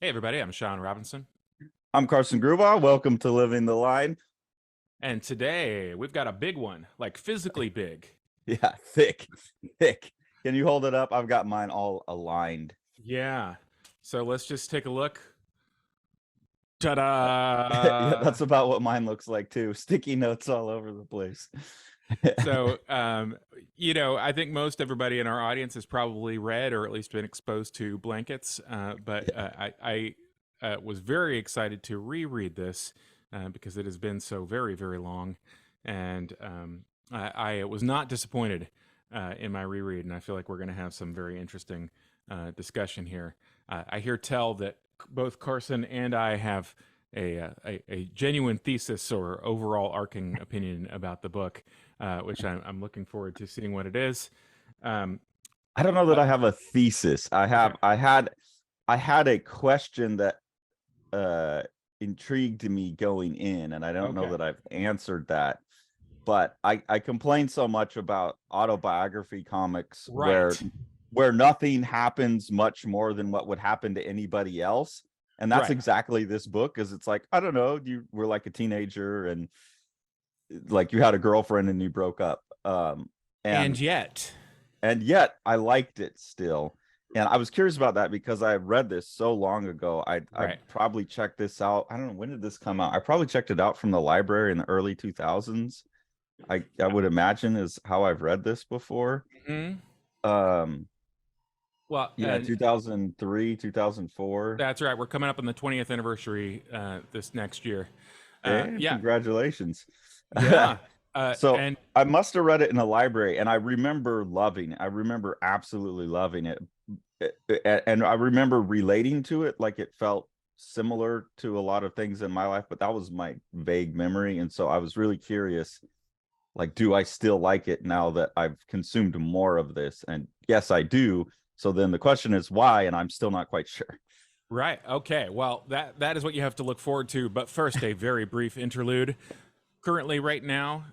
Hey everybody, I'm Sean Robinson, I'm Carson Grubaugh. Welcome to Living the Line. and today we've got a big one, like physically big. Yeah, thick, thick. Can you hold it up? I've got mine all aligned. Yeah. So let's just take a look. Yeah, Ta-da! that's about what mine looks like too. Sticky notes all over the place. So, I think most everybody in our audience has probably read or at least been exposed to blankets. But I was very excited to reread this because it has been so very, very long, and I was not disappointed in my reread, and I feel like we're going to have some very interesting discussion here. I hear tell that both Carson and I have a genuine thesis or overall arcing opinion about the book, which I'm looking forward to seeing what it is. Um, I don't know that uh, I have a thesis. I okay, have I had a question that uh intrigued me going in, and I don't know okay, that I've answered that. But I complain so much about autobiography comics where right, nothing happens much more than what would happen to anybody else. And that's right, exactly this book, because it's like, I don't know, you were like a teenager and like you had a girlfriend and you broke up. and And yet, yet I liked it still. And I was curious about that because I read this so long ago. I right. probably checked this out. I don't know, when did this come out? I probably checked it out from the library in the early 2000s. I would imagine is how I've read this before. Hmm. Um, Well, yeah, 2003, 2004. that's right. We're coming up on the 20th anniversary this next year. Hey, Yeah, congratulations. yeah, So and I must have read it in a library, and I remember loving it. I remember absolutely loving it. And I remember relating to it like it felt similar to a lot of things in my life, but that was my vague memory. And so I was really curious, like, do I still like it now that I've consumed more of this? And yes, I do. So then the question is why, and I'm still not quite sure. right. Okay. Well, that is what you have to look forward to. But first, a very brief interlude. Currently, right now,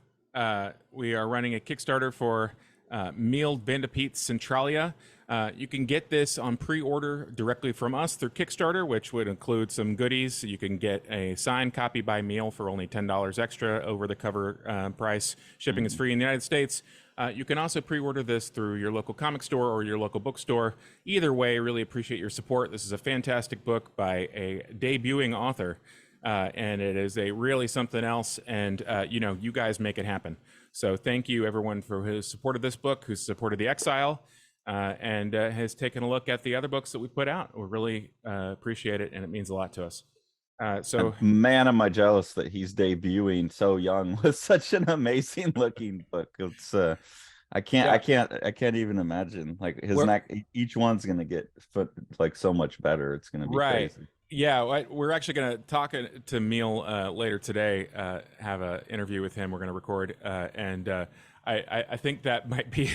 we are running a Kickstarter for Meal Bandipeats Centralia. You can get this on pre-order directly from us through Kickstarter, which would include some goodies. You can get a signed copy by Meal for only $10 extra over the cover price. Shipping is Mhm. free in the United States. You can also pre-order this through your local comic store or your local bookstore. Either way, really appreciate your support. This is a fantastic book by a debuting author, and it is a really something else. And you guys make it happen. So thank you everyone for who's supported this book, who's supported the Exile, and has taken a look at the other books that we put out. We really appreciate it, and it means a lot to us. And So man, am I jealous that he's debuting so young with such an amazing looking book. It's I can't I yeah, can't I can't even imagine, like his we're neck, each one's gonna get like so much better. It's gonna be right. crazy. Yeah, we're actually going to talk to Neil later today. Have an interview with him. We're going to record, and I think that might be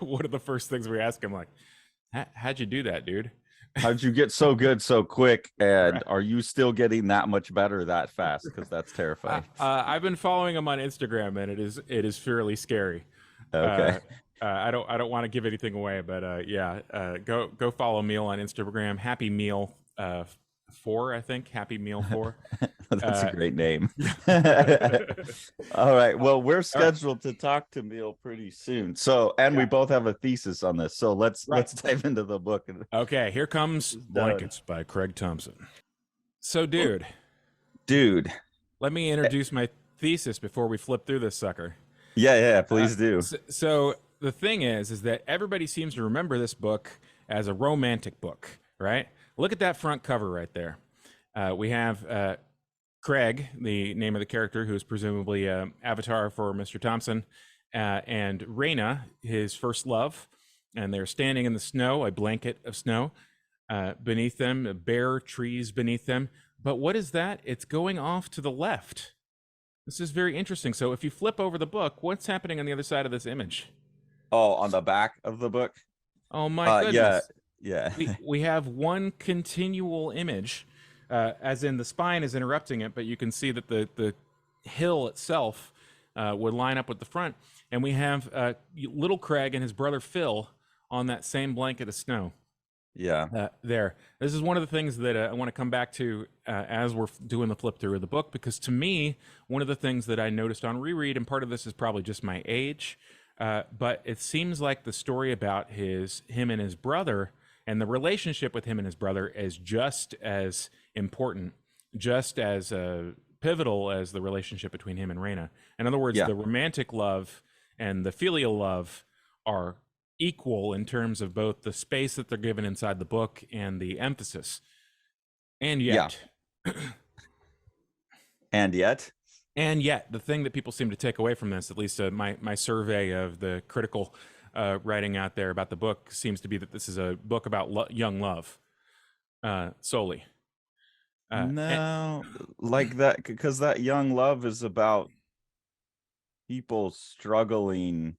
one of the first things we ask him. Like, how'd you do that, dude? How'd you get so good so quick? And Right. are you still getting that much better that fast? Because that's Uh, terrifying. I've been following him on Instagram, and it is fairly scary. Okay. Uh, I don't want to give anything away, but yeah, go follow Meal on Instagram. Happy Meal 4, I think. Happy Meal 4. That's a Uh, great name. yeah. All right. Well, we're All right. scheduled to talk to Neil pretty soon. So, and we Yeah. both have a thesis on this. So Right. let's dive into the book and Okay. Here comes it's done. Blankets by Craig Thompson. So, dude, Dude. let me introduce my thesis before we flip through this sucker. Yeah, yeah, Uh, please do. so the thing is that everybody seems to remember this book as a romantic book, right? Look at that front cover right there. We have Craig, the name of the character, who is presumably avatar for Mr. Thompson, and Raina, his first love, and they're standing in the snow, a blanket of snow. Beneath them, bare trees beneath them. But what is that? It's going off to the left. This is very interesting. So if you flip over the book, what's happening on the other side of this image? Oh, on the back of the book. Oh my Yeah, goodness. yeah. We have one continual image, as in the spine is interrupting it, but you can see that the hill itself would line up with the front, and we have little Craig and his brother Phil on that same blanket of snow. Yeah. There. This is one of the things that I want to come back to as we're doing the flip through of the book, because to me, one of the things that I noticed on reread, and part of this is probably just my age, but it seems like the story about him and his brother and the relationship with him and his brother is just as important, just as pivotal as the relationship between him and Raina. In other words, Yeah. the romantic love and the filial love are equal in terms of both the space that they're given inside the book and the emphasis. And Yeah. yet, And yet, the thing that people seem to take away from this, at least my survey of the critical writing out there about the book, seems to be that this is a book about young love solely. And, no, like that, because that young love is about people struggling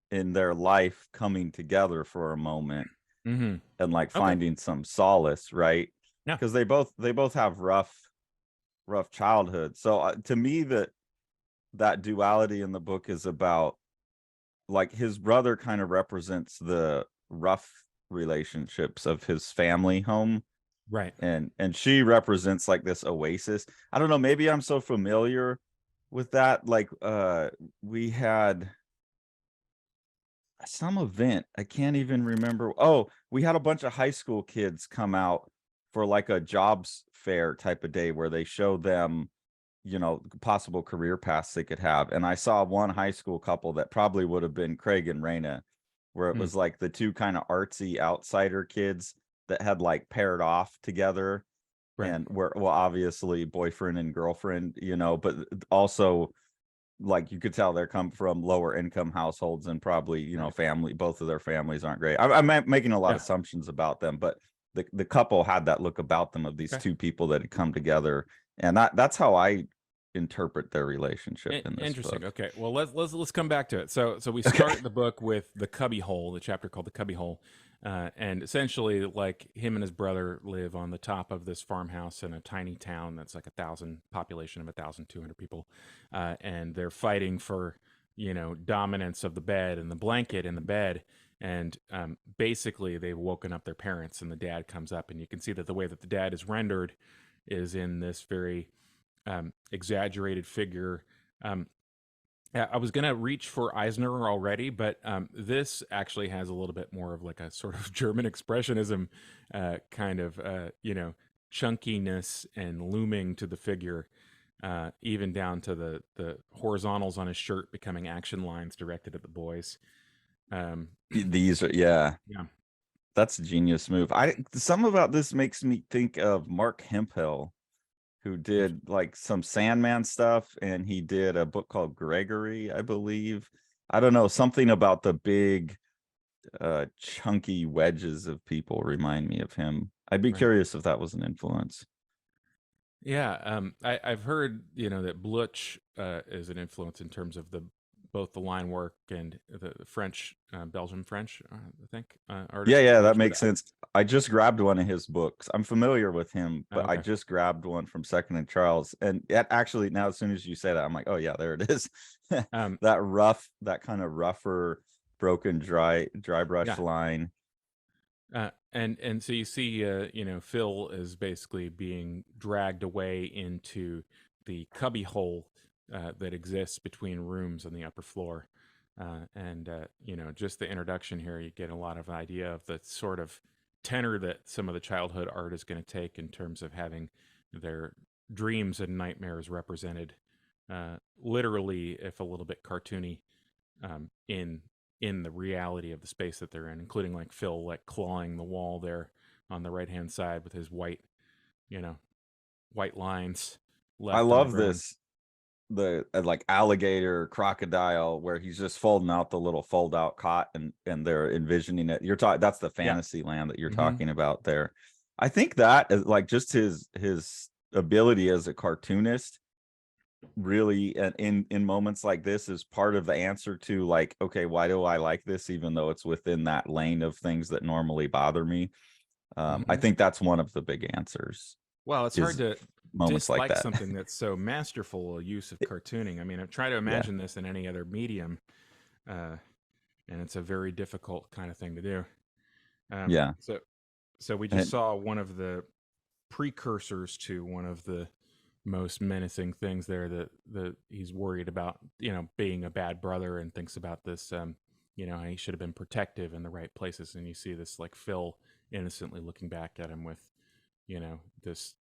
in their life coming together for a moment mm-hmm. and like Okay. finding some solace, right? Yeah. Because they both have rough childhood. So to me, that duality in the book is about, like, his brother kind of represents the rough relationships of his family home, Right. and she represents like this oasis. I don't know, maybe I'm so familiar with that. Like we had some event, I can't even remember. Oh, we had a bunch of high school kids come out for like a jobs fair type of day where they show them, possible career paths they could have. And I saw one high school couple that probably would have been Craig and Raina, where it Mm. was like the two kind of artsy outsider kids that had like paired off together, Right. and were, well, obviously boyfriend and girlfriend, but also like you could tell they're come from lower income households, and probably, Right. family, both of their families aren't great. I'm making a lot Yeah. of assumptions about them, but the couple had that look about them of these Okay. two people that had come together, and that's how I interpret their relationship in this Interesting. book. Okay. Well, let's come back to it. So we Okay. start the book with the cubby hole, the chapter called the cubby hole, and essentially, like, him and his brother live on the top of this farmhouse in a tiny town that's like 1,000 population of 1,200 people, and they're fighting for dominance of the bed and the blanket in the bed. And basically, they've woken up their parents, and the dad comes up, and you can see that the way that the dad is rendered is in this very exaggerated figure. Um, I was gonna reach for Eisner already, but this actually has a little bit more of like a sort of German expressionism kind of chunkiness and looming to the figure, even down to the horizontals on his shirt becoming action lines directed at the boys. Um, These are, yeah, yeah, that's a genius move. Some about this makes me think of Mark Hemphill, who did like some Sandman stuff, and he did a book called Gregory, I believe. I don't know, something about the big chunky wedges of people remind me of him. I'd be right. curious if that was an influence. Yeah, I've heard that Bluch is an influence in terms of the both the line work and the French, Belgian French, I think, Yeah, artist. yeah, I'm not that sure makes that. sense. I just grabbed one of his books. I'm familiar with him, Oh, but I okay. just grabbed one from Second and Charles. And it actually, now as soon as you say that, I'm like, oh yeah, there it is. Um, That kind of rougher, broken, dry brush yeah, line. and so you see, Phil is basically being dragged away into the cubby hole that exists between rooms on the upper floor, and just the introduction here, you get a lot of idea of the sort of tenor that some of the childhood art is going to take in terms of having their dreams and nightmares represented, literally, if a little bit cartoony, in the reality of the space that they're in, including like Phil like clawing the wall there on the right hand side with his you know, white lines I left on the love ground. this, the like alligator crocodile, where he's just folding out the little fold out cot, and they're envisioning it. You're talking, that's the Yeah. fantasy land that you're Hmm. talking about there. I think that is like just his ability as a cartoonist, really, and in moments like this, is part of the answer to, like, okay, why do I like this even though it's within that lane of things that normally bother me. I Hmm. think that's one of the big answers, Well, it's hard is to moments like dislike that. something that's so masterful a use of cartooning. I mean, I try to Yeah, imagine this in any other medium, uh, and it's a very difficult kind of thing to do. yeah. So So we just And saw one of the precursors to one of the most menacing things there, that he's worried about, being a bad brother, and thinks about this, he should have been protective in the right places. And you see this like Phil innocently looking back at him with, this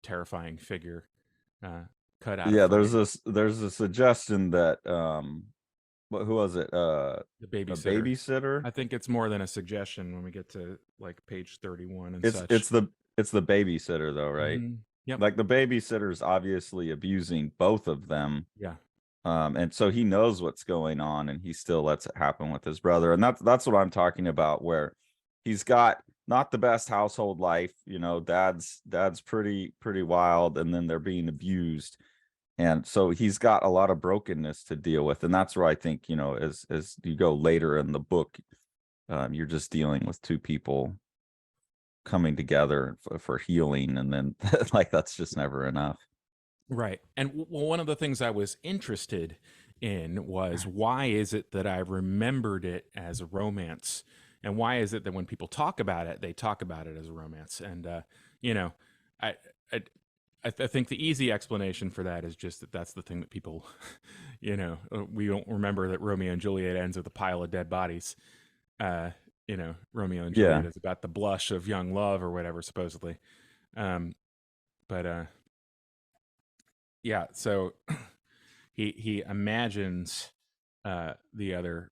terrifying figure cut out of yeah, frame. there's a suggestion that who was it? The A babysitter. babysitter. I think it's more than a suggestion when we get to like page 31 and It's such. it's the it's the babysitter though, right? Yep. Like the babysitter's obviously abusing both of them. Yeah. And so he knows what's going on, and he still lets it happen with his brother. And that's what I'm talking about, where he's got not the best household life. Dad's pretty wild, and then they're being abused, and so he's got a lot of brokenness to deal with. And that's where I think, as you go later in the book, you're just dealing with two people coming together for healing, and then like that's just never enough. Right. And one of the things I was interested in was, why is it that I remembered it as a romance? And why is it that when people talk about it, they talk about it as a romance? And, I, I, I think the easy explanation for that is just that that's the thing that people, we don't remember that Romeo and Juliet ends with a pile of dead bodies. Romeo and Juliet Yeah. is about the blush of young love or whatever, supposedly. But yeah, so he imagines the other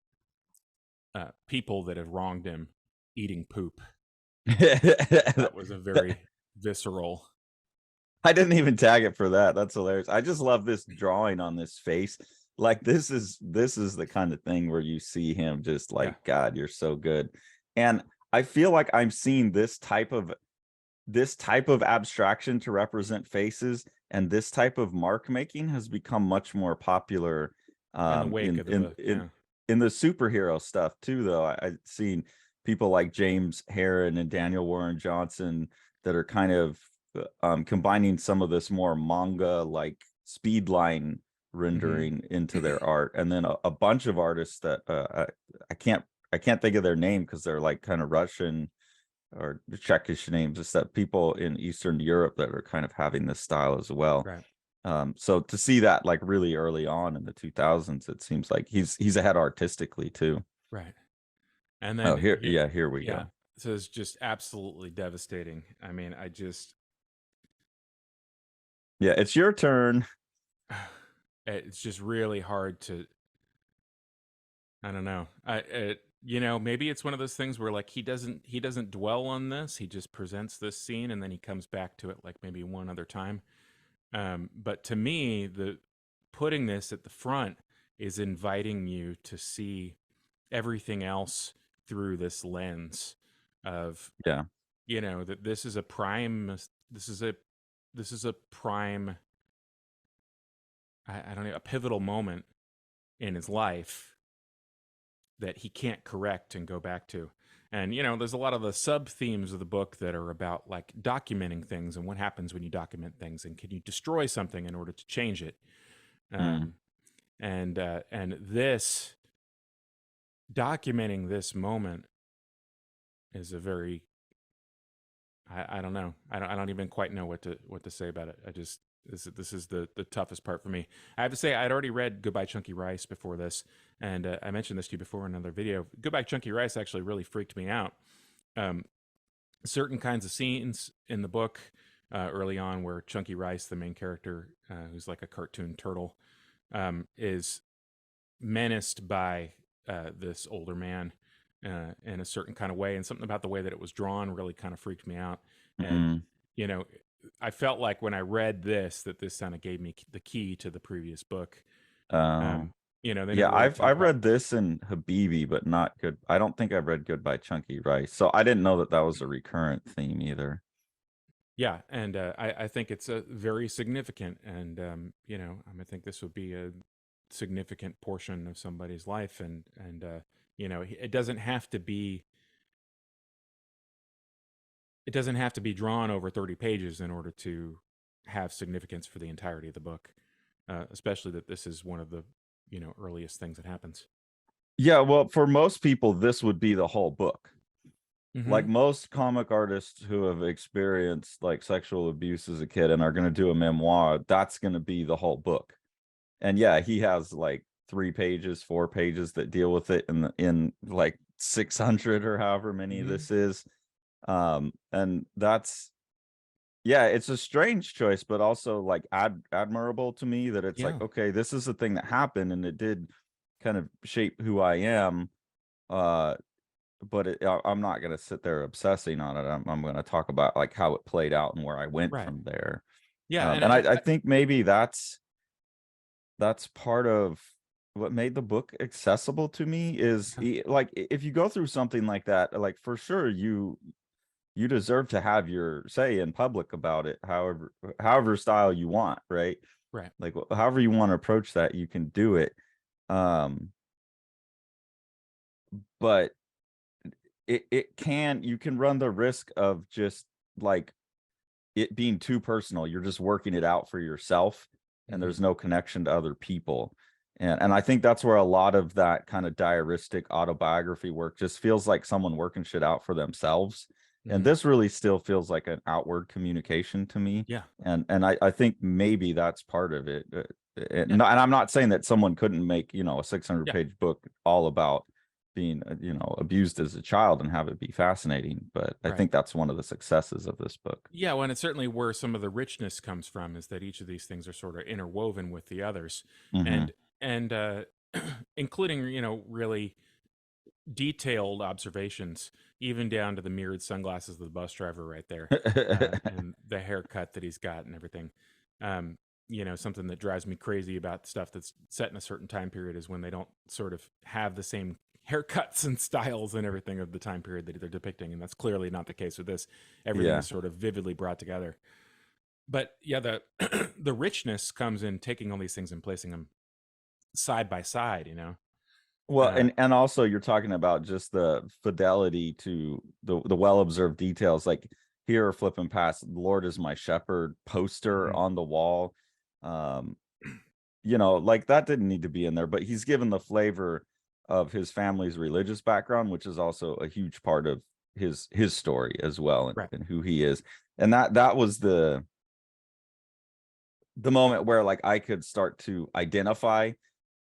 people that have wronged him eating poop. That was a very visceral. I didn't even tag it for that. That's hilarious. I just love this drawing on this face. Like this is the kind of thing where you see him just Yeah. like, God, you're so good. And I feel like I'm seeing this type of abstraction to represent faces, and this type of mark making has become much more popular In the wake of the book. Yeah. in the superhero stuff too, though. I've seen people like James Heron and Daniel Warren Johnson that are kind of combining some of this more manga like speed line rendering into their art. And then a bunch of artists that I can't think of their name because they're like kind of Russian or Czechish names. It's that people in Eastern Europe that are kind of having this style as well. Right. So to see that like really early on in the 2000s, it seems like he's ahead artistically too. Right. And Oh, then here we yeah. go. So it's just absolutely devastating. I mean, Yeah, it's your turn. it's just really hard to, I don't know. Maybe it's one of those things where like he doesn't dwell on this. He just presents this scene and then he comes back to it like maybe one other time. But to me, the putting this at the front is inviting you to see everything else through this lens of, Yeah. that this is a prime. This is a prime. I don't know, a pivotal moment in his life that he can't correct and go back to. And there's a lot of the sub themes of the book that are about like documenting things and what happens when you document things, and can you destroy something in order to change it. And this documenting this moment is a very, I don't know, I don't even quite know what to say about it. This is the toughest part for me. I have to say, I'd already read Goodbye Chunky Rice before this, and I mentioned this to you before in another video. Goodbye Chunky Rice actually really freaked me out. Certain kinds of scenes in the book early on, where Chunky Rice, the main character, who's like a cartoon turtle, is menaced by this older man in a certain kind of way, and something about the way that it was drawn really kind of freaked me out. And I felt like when I read this, that this kind of gave me the key to the previous book. They Yeah, never really talk I've about. read this in Habibi, but not good. I don't think I've read Goodbye Chunky Rice, so I didn't know that was a recurrent theme either. Yeah, and I think it's a very significant, and I think this would be a significant portion of somebody's life, and it doesn't have to be. It doesn't have to be drawn over 30 pages in order to have significance for the entirety of the book, especially that this is one of the earliest things that happens. Yeah, well, for most people, this would be the whole book. like most comic artists who have experienced like sexual abuse as a kid and are going to do a memoir, that's going to be the whole book. And yeah, he has like 3 pages, 4 pages that deal with it in like 600 or however many this is. And that's, yeah, it's a strange choice, but also like admirable to me that it's like, okay, this is a thing that happened and it did kind of shape who I am. But I'm not going to sit there obsessing on it. I'm going to talk about like how it played out and where I went from there. Yeah. And I think maybe that's part of what made the book accessible to me is like, if you go through something like that, like for sure you deserve to have your say in public about it, however style you want, right? Like however you want to approach that, you can do it. But you can run the risk of just like it being too personal. You're just working it out for yourself and there's no connection to other people. And I think that's where a lot of that kind of diaristic autobiography work just feels like someone working shit out for themselves. And this really still feels like an outward communication to me. And I think maybe that's part of it. And I'm not saying that someone couldn't make, a 600-page book all about being, abused as a child and have it be fascinating. But I think that's one of the successes of this book. Yeah, well, and it's certainly where some of the richness comes from, is that each of these things are sort of interwoven with the others, and including really detailed observations, even down to the mirrored sunglasses of the bus driver right there, and the haircut that he's got and everything. Something that drives me crazy about stuff that's set in a certain time period is when they don't sort of have the same haircuts and styles and everything of the time period that they're depicting, and that's clearly not the case with this. Everything is sort of vividly brought together. But yeah, the the richness comes in taking all these things and placing them side by side. Well, and also you're talking about just the fidelity to the well-observed details. Like here, flipping past "The Lord is my shepherd" poster on the wall. Like that didn't need to be in there, but he's given the flavor of his family's religious background, which is also a huge part of his story as well, and who he is. And that was the moment where like I could start to identify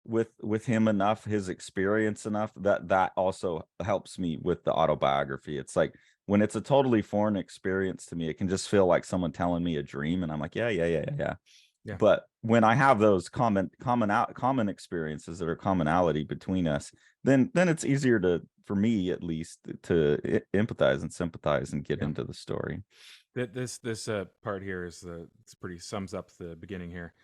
with him enough, his experience enough, that also helps me with the autobiography. It's like when it's a totally foreign experience to me, it can just feel like someone telling me a dream and I'm like, yeah. But when I have those common experiences that are commonality between us, then it's easier for me at least to empathize and sympathize and get into the story. This part here is it's pretty sums up the beginning here.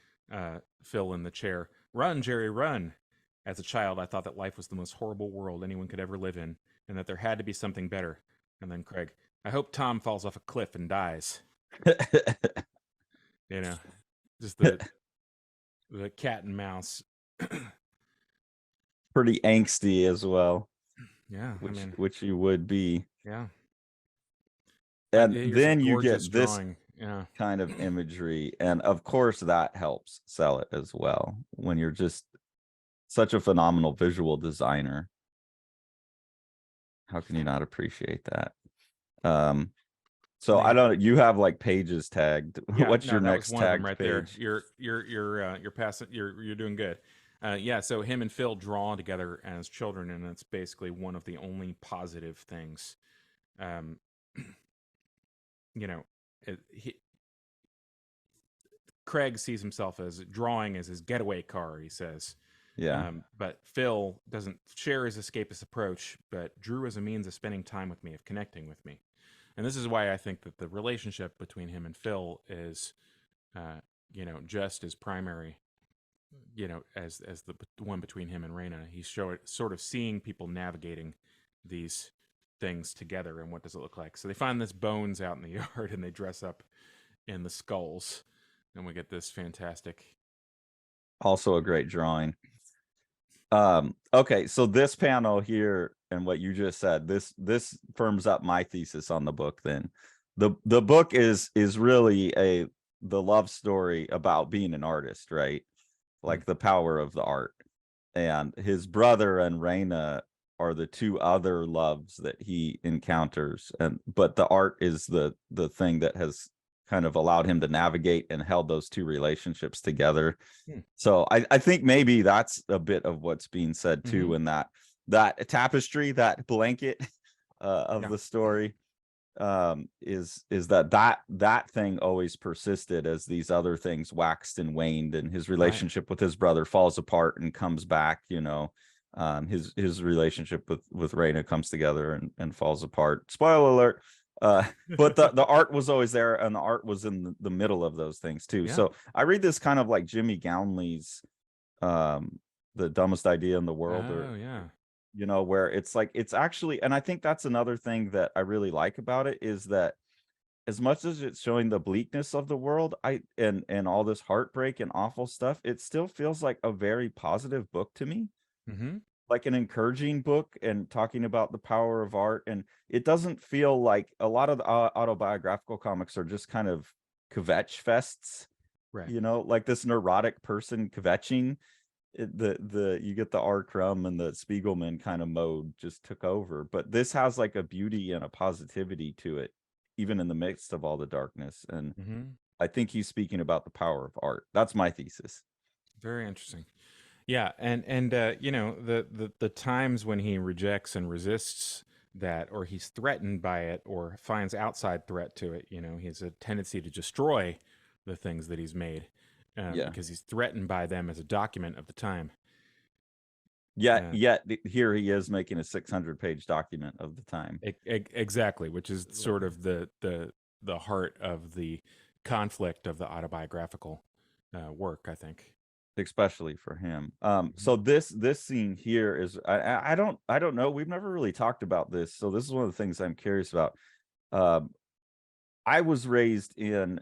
Phil in the chair. "Run, Jerry, run. As a child, I thought that life was the most horrible world anyone could ever live in, and that there had to be something better." And then Craig, "I hope Tom falls off a cliff and dies." Just the cat and mouse. Pretty angsty as well. Yeah, which you would be. Yeah. And then you get this drawing. kind of imagery, and of course that helps sell it as well when you're just such a phenomenal visual designer. How can you not appreciate that? So I don't. You have like pages tagged. What's your next tag right page? There. You're passing. You're doing good. So him and Phil draw together as children, and it's basically one of the only positive things. Craig sees himself as drawing as his getaway car, he says. But Phil doesn't share his escapist approach, but drew as a means of spending time with me, of connecting with me. And this is why I think that the relationship between him and Phil is, just as primary, as the one between him and Raina. He's sort of seeing people navigating these things together, and what does it look like. So they find this bones out in the yard, and they dress up in the skulls, and we get this fantastic. Also a great drawing. Okay, so this panel here and what you just said, this firms up my thesis on the book. Then the book is really the love story about being an artist, right? Like the power of the art. And his brother and Raina are the two other loves that he encounters, but the art is the thing that has kind of allowed him to navigate and held those two relationships together. So I think maybe that's a bit of what's being said too, in that tapestry, that blanket of the story, is that thing always persisted as these other things waxed and waned, and his relationship with his brother falls apart and comes back. His relationship with Raina comes together and falls apart. Spoiler alert. But the art was always there, and the art was in the middle of those things too. So I read this kind of like Jimmy Gownley's The Dumbest Idea in the World, where it's like, it's actually, and I think that's another thing that I really like about it, is that as much as it's showing the bleakness of the world, and all this heartbreak and awful stuff, it still feels like a very positive book to me. Like an encouraging book, and talking about the power of art. And it doesn't feel like a lot of the autobiographical comics are just kind of kvetch fests, like this neurotic person kvetching. You get the R. Crumb and the Spiegelman kind of mode just took over, but this has like a beauty and a positivity to it, even in the midst of all the darkness. And I think he's speaking about the power of art. That's my thesis. Very interesting. Yeah, and the times when he rejects and resists that, or he's threatened by it, or finds outside threat to it, he has a tendency to destroy the things that he's made, because he's threatened by them as a document of the time. Yet here he is making a 600-page document of the time. Exactly, which is sort of the heart of the conflict of the autobiographical work, I think. Especially for him. So this scene here is, I don't know, we've never really talked about this, so this is one of the things I'm curious about. I was raised in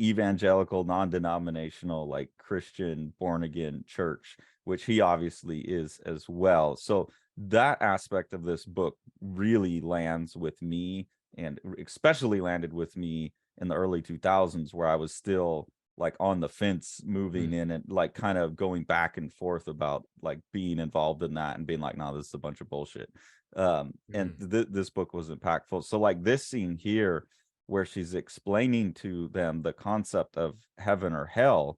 evangelical, non-denominational, like Christian born again church, which he obviously is as well. So that aspect of this book really lands with me, and especially landed with me in the early 2000s, where I was still like on the fence, moving in, and like kind of going back and forth about like being involved in that, and being like, no, this is a bunch of bullshit. And this book was impactful. So like this scene here, where she's explaining to them the concept of heaven or hell,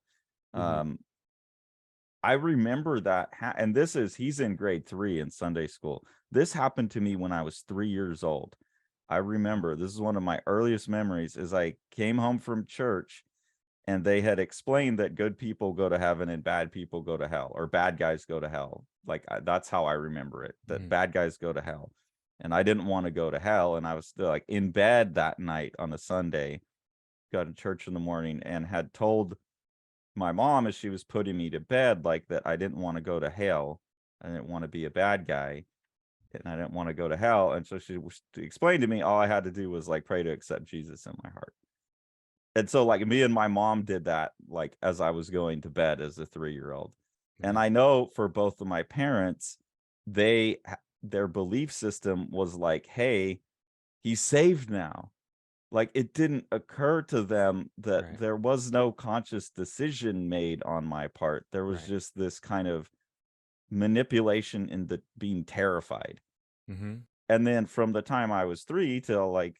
I remember that, and he's in grade 3 in Sunday school. This happened to me when I was 3 years old. I remember, this is one of my earliest memories, is I came home from church, and they had explained that good people go to heaven and bad people go to hell, or bad guys go to hell. Like, that's how I remember it, that bad guys go to hell. And I didn't want to go to hell. And I was still like in bed that night on a Sunday, got to church in the morning, and had told my mom as she was putting me to bed, like, that I didn't want to go to hell. I didn't want to be a bad guy, and I didn't want to go to hell. And so she explained to me all I had to do was like pray to accept Jesus in my heart. And so like me and my mom did that, like as I was going to bed as a 3-year-old. And I know for both of my parents, their belief system was like, hey, he's saved now. Like, it didn't occur to them that there was no conscious decision made on my part. There was just this kind of manipulation in the being terrified. And then from the time I was 3 till like,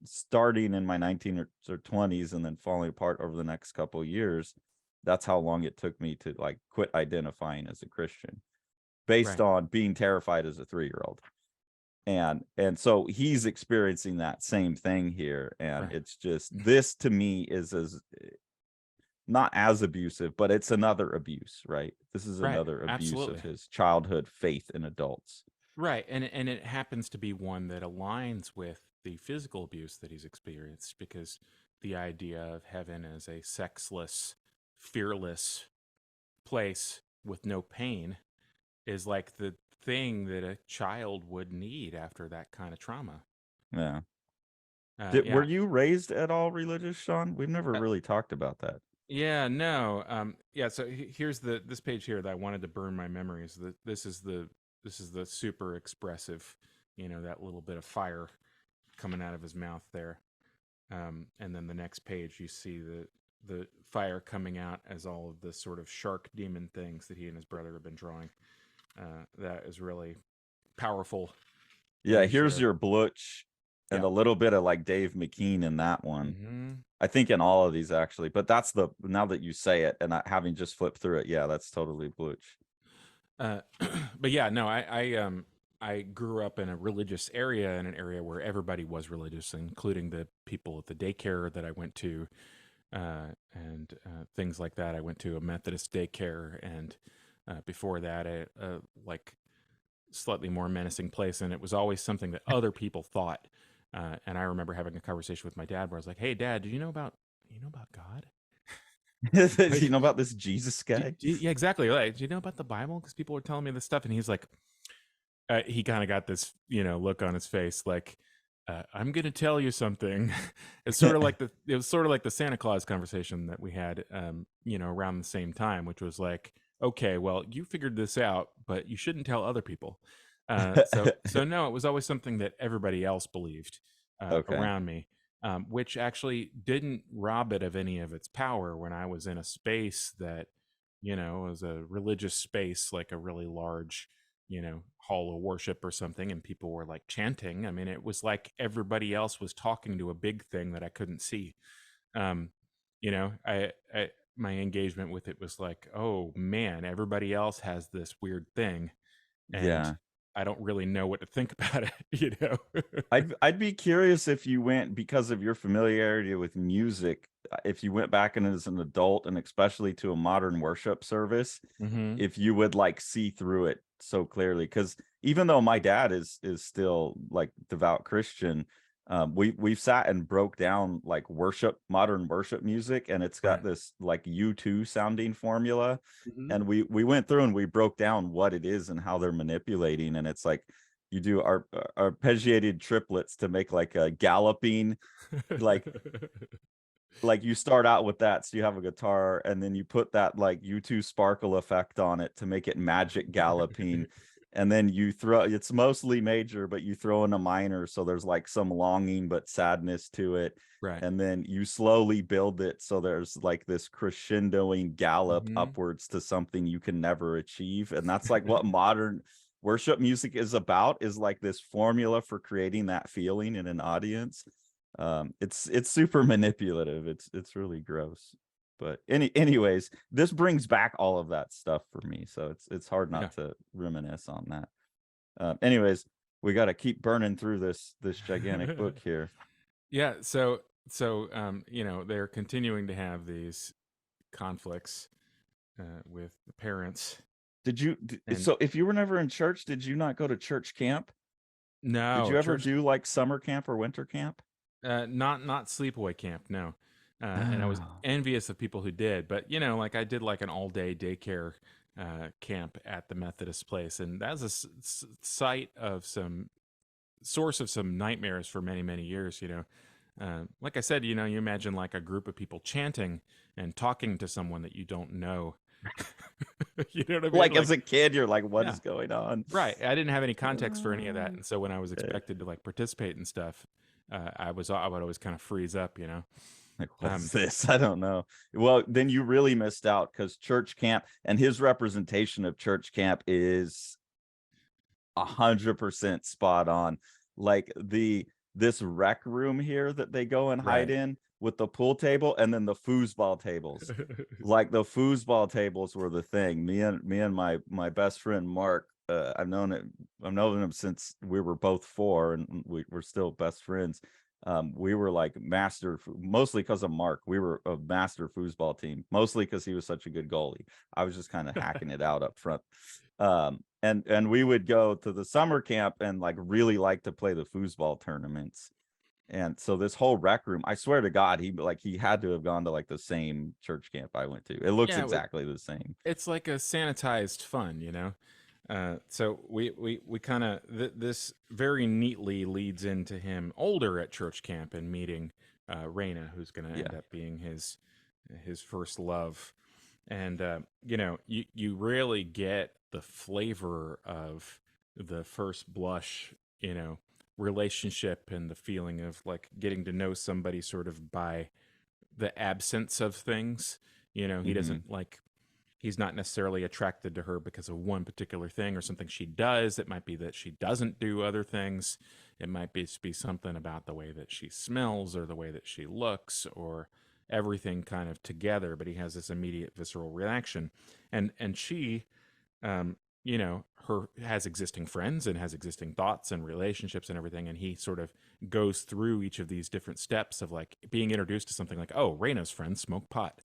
starting in my 19 or 20s, and then falling apart over the next couple of years, that's how long it took me to like quit identifying as a Christian, based on being terrified as a 3-year-old. And so he's experiencing that same thing here. And it's just, this to me is not as abusive, but it's another abuse, right? This is another abuse of his childhood faith in adults. Right. And it happens to be one that aligns with the physical abuse that he's experienced, because the idea of heaven as a sexless, fearless place with no pain is like the thing that a child would need after that kind of trauma. Yeah. Were you raised at all religious, Sean? We've never really talked about that. Yeah, no. So here's this page here that I wanted to burn my memories. This is the super expressive, that little bit of fire coming out of his mouth there. And then the next page, you see the fire coming out as all of the sort of shark demon things that he and his brother have been drawing. that is really powerful that Yeah, you here's shared. your Blutch and Yeah. a little bit of like Dave McKean in that one. Hmm. I think in all of these actually, but that's the now that you say it and having just flipped through it, yeah, that's totally Blutch. Uh, but yeah, no, I grew up in a religious area, in an area where everybody was religious, including the people at the daycare that I went to, and things like that. I went to a Methodist daycare, and before that, a like slightly more menacing place, and it was always something that other people thought. And I remember having a conversation with my dad where I was like, "Hey, Dad, did you know about God? You Like, know about this Jesus guy? yeah, exactly. Like, do you know about the Bible? Because people were telling me this stuff." And he's like, he kind of got this, look on his face, like, "I'm gonna tell you something." It was sort of like the Santa Claus conversation that we had, around the same time, which was like, "Okay, well, you figured this out, but you shouldn't tell other people." So no, it was always something that everybody else believed Okay. around me, which actually didn't rob it of any of its power when I was in a space that, was a religious space, like a really large, hall of worship or something, and people were like chanting. I mean, it was like everybody else was talking to a big thing that I couldn't see. um I my engagement with it was like, oh man, everybody else has this weird thing, and Yeah. I don't really know what to think about it. I'd be curious if you went because of your familiarity with music, if you went back and as an adult and especially to a modern worship service, Hmm. if you would like see through it so clearly. Because even though my dad is still like devout Christian, we've sat and broke down like modern worship music, and it's got Right. this like U2 sounding formula. Hmm. And we went through and we broke down what it is and how they're manipulating. And it's like you do arpeggiated triplets to make like a galloping, like you start out with that, so you have a guitar and then you put that like U2 sparkle effect on it to make it magic galloping, and then you throw, it's mostly major but you throw in a minor so there's like some longing but sadness to it, Right. and then you slowly build it so there's like this crescendoing gallop Hmm. upwards to something you can never achieve. And that's like what modern worship music is about, is like this formula for creating that feeling in an audience. It's super manipulative. It's really gross. But anyways, this brings back all of that stuff for me, so it's hard Yeah. not to reminisce on that. Anyways, we got to keep burning through this gigantic book here. Yeah. So they're continuing to have these conflicts with the parents. And So if you were never in church, did you not go to church camp? Did no, you ever church, do like summer camp or winter camp? not sleepaway camp, no. And I was Oh. envious of people who did, but like I did like an all day daycare camp at the Methodist place, and that's a site of some source of some nightmares for many many years. Like I said, you imagine like a group of people chanting and talking to someone that you don't know. You know what I mean? Like as Like, a kid, you're like, what yeah. is going on? Right. I didn't have any context for any of that, and so when I was Uh, expected to like participate in stuff, I would always kind of freeze up. Like, what is Um, this? I don't know. Well, then you really missed out because church camp and his representation of church camp is 100% spot on. Like this rec room here that they go and hide right. in with the pool table and then the foosball tables. Like the foosball tables were the thing. Me and my best friend Mark, I've known him since we were both 4, and we're still best friends. We were like mostly because of Mark. We were a master foosball team, mostly because he was such a good goalie. I was just kind of hacking it out up front. And we would go to the summer camp and like really like to play the foosball tournaments. And so this whole rec room, I swear to God, he had to have gone to like the same church camp I went to. It looks Yeah, exactly the same. it's like a sanitized fun. So we kind of this very neatly leads into him older at church camp and meeting Raina, who's going to Yeah. end up being his first love. And you really get the flavor of the first blush, relationship, and the feeling of like getting to know somebody sort of by the absence of things. He Hmm. doesn't like he's not necessarily attracted to her because of one particular thing or something she does. It might be that she doesn't do other things. It might be something about the way that she smells or the way that she looks or everything kind of together. But he has this immediate visceral reaction, and she, you know, her has existing friends and has existing thoughts and relationships and everything, and he sort of goes through each of these different steps of like being introduced to something like, oh, Raina's friends smoke pot.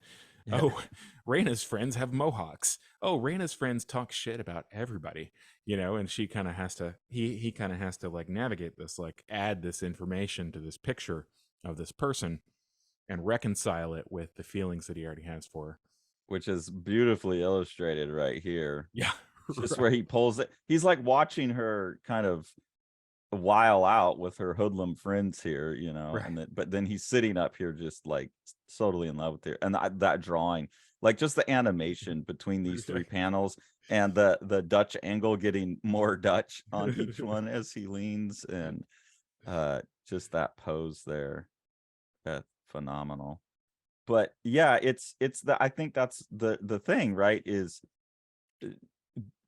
Yeah. Oh, Raina's friends have mohawks. Oh, Raina's friends talk shit about everybody, you know, and she kind of has to, he kind of has to like navigate this, like add this information to this picture of this person and reconcile it with the feelings that he already has for her. Which is beautifully illustrated right here. Yeah. Just Right. where he pulls it. He's like watching her kind of while out with her hoodlum friends here, you know, Right. and then but then he's sitting up here just like totally in love with her. And that drawing, like just the animation between these three panels and the Dutch angle getting more Dutch on each one as he leans, and just that pose there. That's phenomenal. But yeah, it's the I think that's the thing, right? Is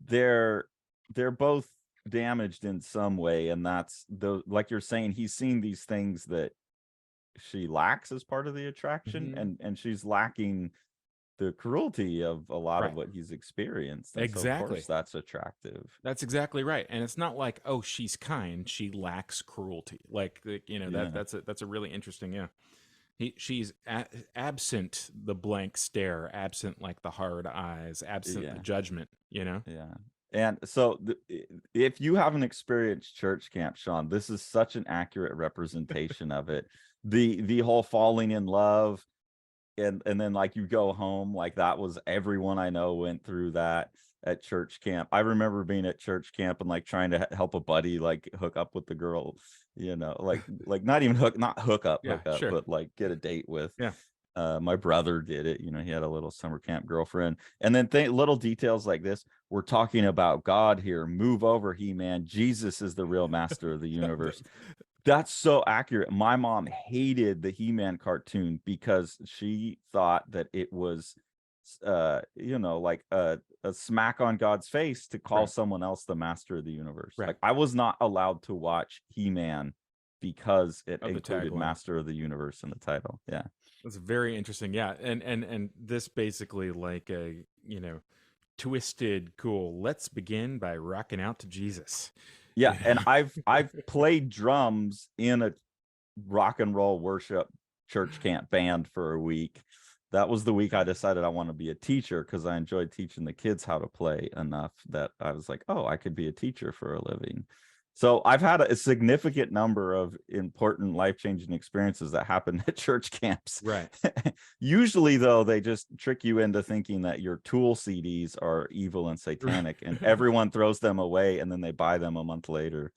they're they're both damaged in some way, and that's the like you're saying, he's seeing these things that she lacks as part of the attraction, Mhm. and she's lacking the cruelty of a lot of Right. what he's experienced, and so of course Exactly. that's attractive. That's exactly right. And it's not like, oh, she's kind, she lacks cruelty. You know, Yeah, that's a really interesting, yeah. She's absent the blank stare, absent like the hard eyes, absent the yeah, judgment, you know? yeah. And so if you haven't experienced church camp, Sean, this is such an accurate representation of it. The whole falling in love, and then like you go home, like that was everyone I know went through that at church camp. I remember being at church camp and like trying to help a buddy like hook up with the girl, you know, like not even Yeah, hook up, sure. but like get a date with. Yeah. My brother did it, you know, he had a little summer camp girlfriend. And then little details like this, we're talking about God here. Move over, He-Man. Jesus is the real master of the universe. That's so accurate. My mom hated the He-Man cartoon because she thought that it was you know, like a smack on God's face to call Right. someone else the master of the universe. Right. Like I was not allowed to watch He-Man because it Of the included tagline. master of the universe in the title. Yeah. That's very interesting. Yeah. And this basically like a, you know, twisted cool. Let's begin by rocking out to Jesus. Yeah, You and know? I've played drums in a rock and roll worship church camp band for a week. That was the week I decided I want to be a teacher because I enjoyed teaching the kids how to play enough that I was like, oh, I could be a teacher for a living. So I've had a significant number of important life-changing experiences that happen at church camps. Right. Usually, though, they just trick you into thinking that your Tool CDs are evil and satanic, and everyone throws them away, and then they buy them a month later.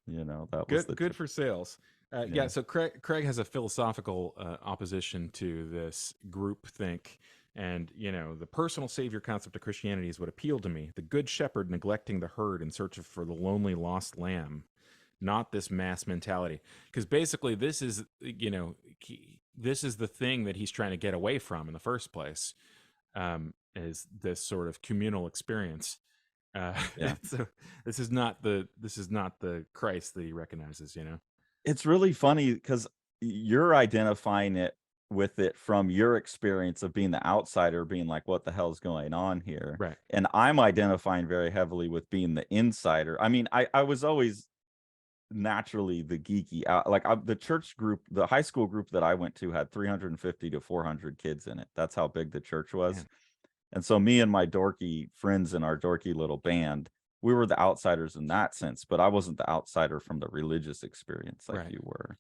You know, that was the Good for sales. Yeah, yeah. so Craig has a philosophical opposition to this group think, and you know the personal savior concept of Christianity is what appealed to me. The good shepherd neglecting the herd in search of for the lonely lost lamb, not this mass mentality. Because basically, this is you know this is the thing that he's trying to get away from in the first place. Is this sort of communal experience? Yeah. So this is not the Christ that he recognizes. You know. It's really funny because you're identifying it with it from your experience of being the outsider, being like, what the hell's going on here? Right. And I'm identifying very heavily with being the insider. I mean, I was always naturally the geeky out, like the church group, the high school group that I went to had 350 to 400 kids in it. That's how big the church was. Man. And so me and my dorky friends in our dorky little band, we were the outsiders in that sense, but I wasn't the outsider from the religious experience like Right. you were.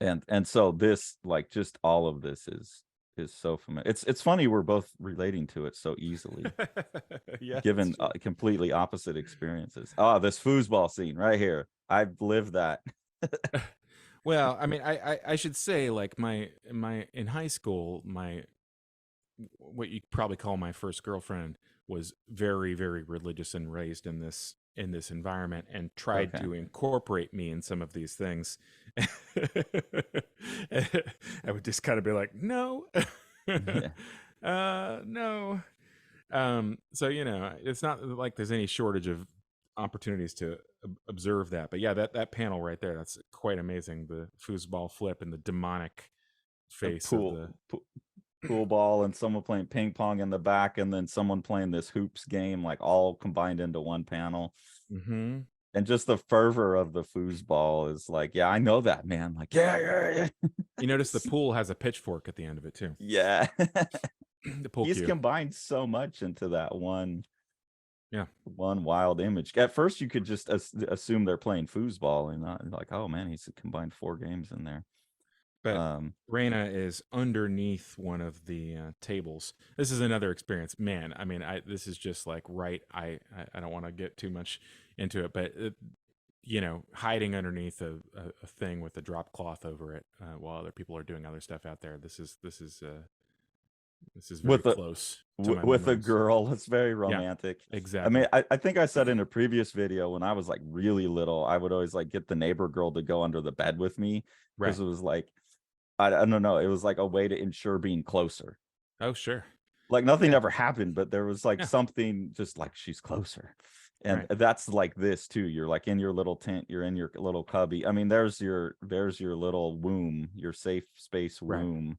And so this, like, just all of this is so familiar. It's funny we're both relating to it so easily, Yeah, that's given true. completely opposite experiences. Oh, this foosball scene right here. I've lived that. Well, I mean, I should say like my in high school, my what you probably call my first girlfriend was very religious and raised in this environment and tried Okay. to incorporate me in some of these things. I would just kind of be like, no. Yeah. No. So it's not like there's any shortage of opportunities to observe that. But yeah, that panel right there, that's quite amazing. The foosball flip and the demonic A face of the pool ball and someone playing ping pong in the back, and then someone playing this hoops game, like all combined into one panel. mm-hmm. And just the fervor of the foosball is like, yeah, I know that, man. Like, yeah. You notice the pool has a pitchfork at the end of it too. Yeah. The pool He's cue. combined so much into that one Yeah. one wild image. At first you could just assume they're playing foosball, and not like, oh man, he's combined 4 games in there. But Raina is underneath one of the tables. This is another experience, man. I mean, this is just like right. I don't want to get too much into it, but hiding underneath a thing with a drop cloth over it while other people are doing other stuff out there. This is very close to my with a memories. girl. It's very romantic. Yeah, exactly. I mean, I think I said in a previous video, when I was like really little, I would always like get the neighbor girl to go under the bed with me, because it was like, I don't know, it was like a way to ensure being closer. Oh, sure. Like nothing ever happened, but there was like something, just like she's closer. And that's like this too. You're like in your little tent, you're in your little cubby. I mean, there's your little womb, your safe space womb.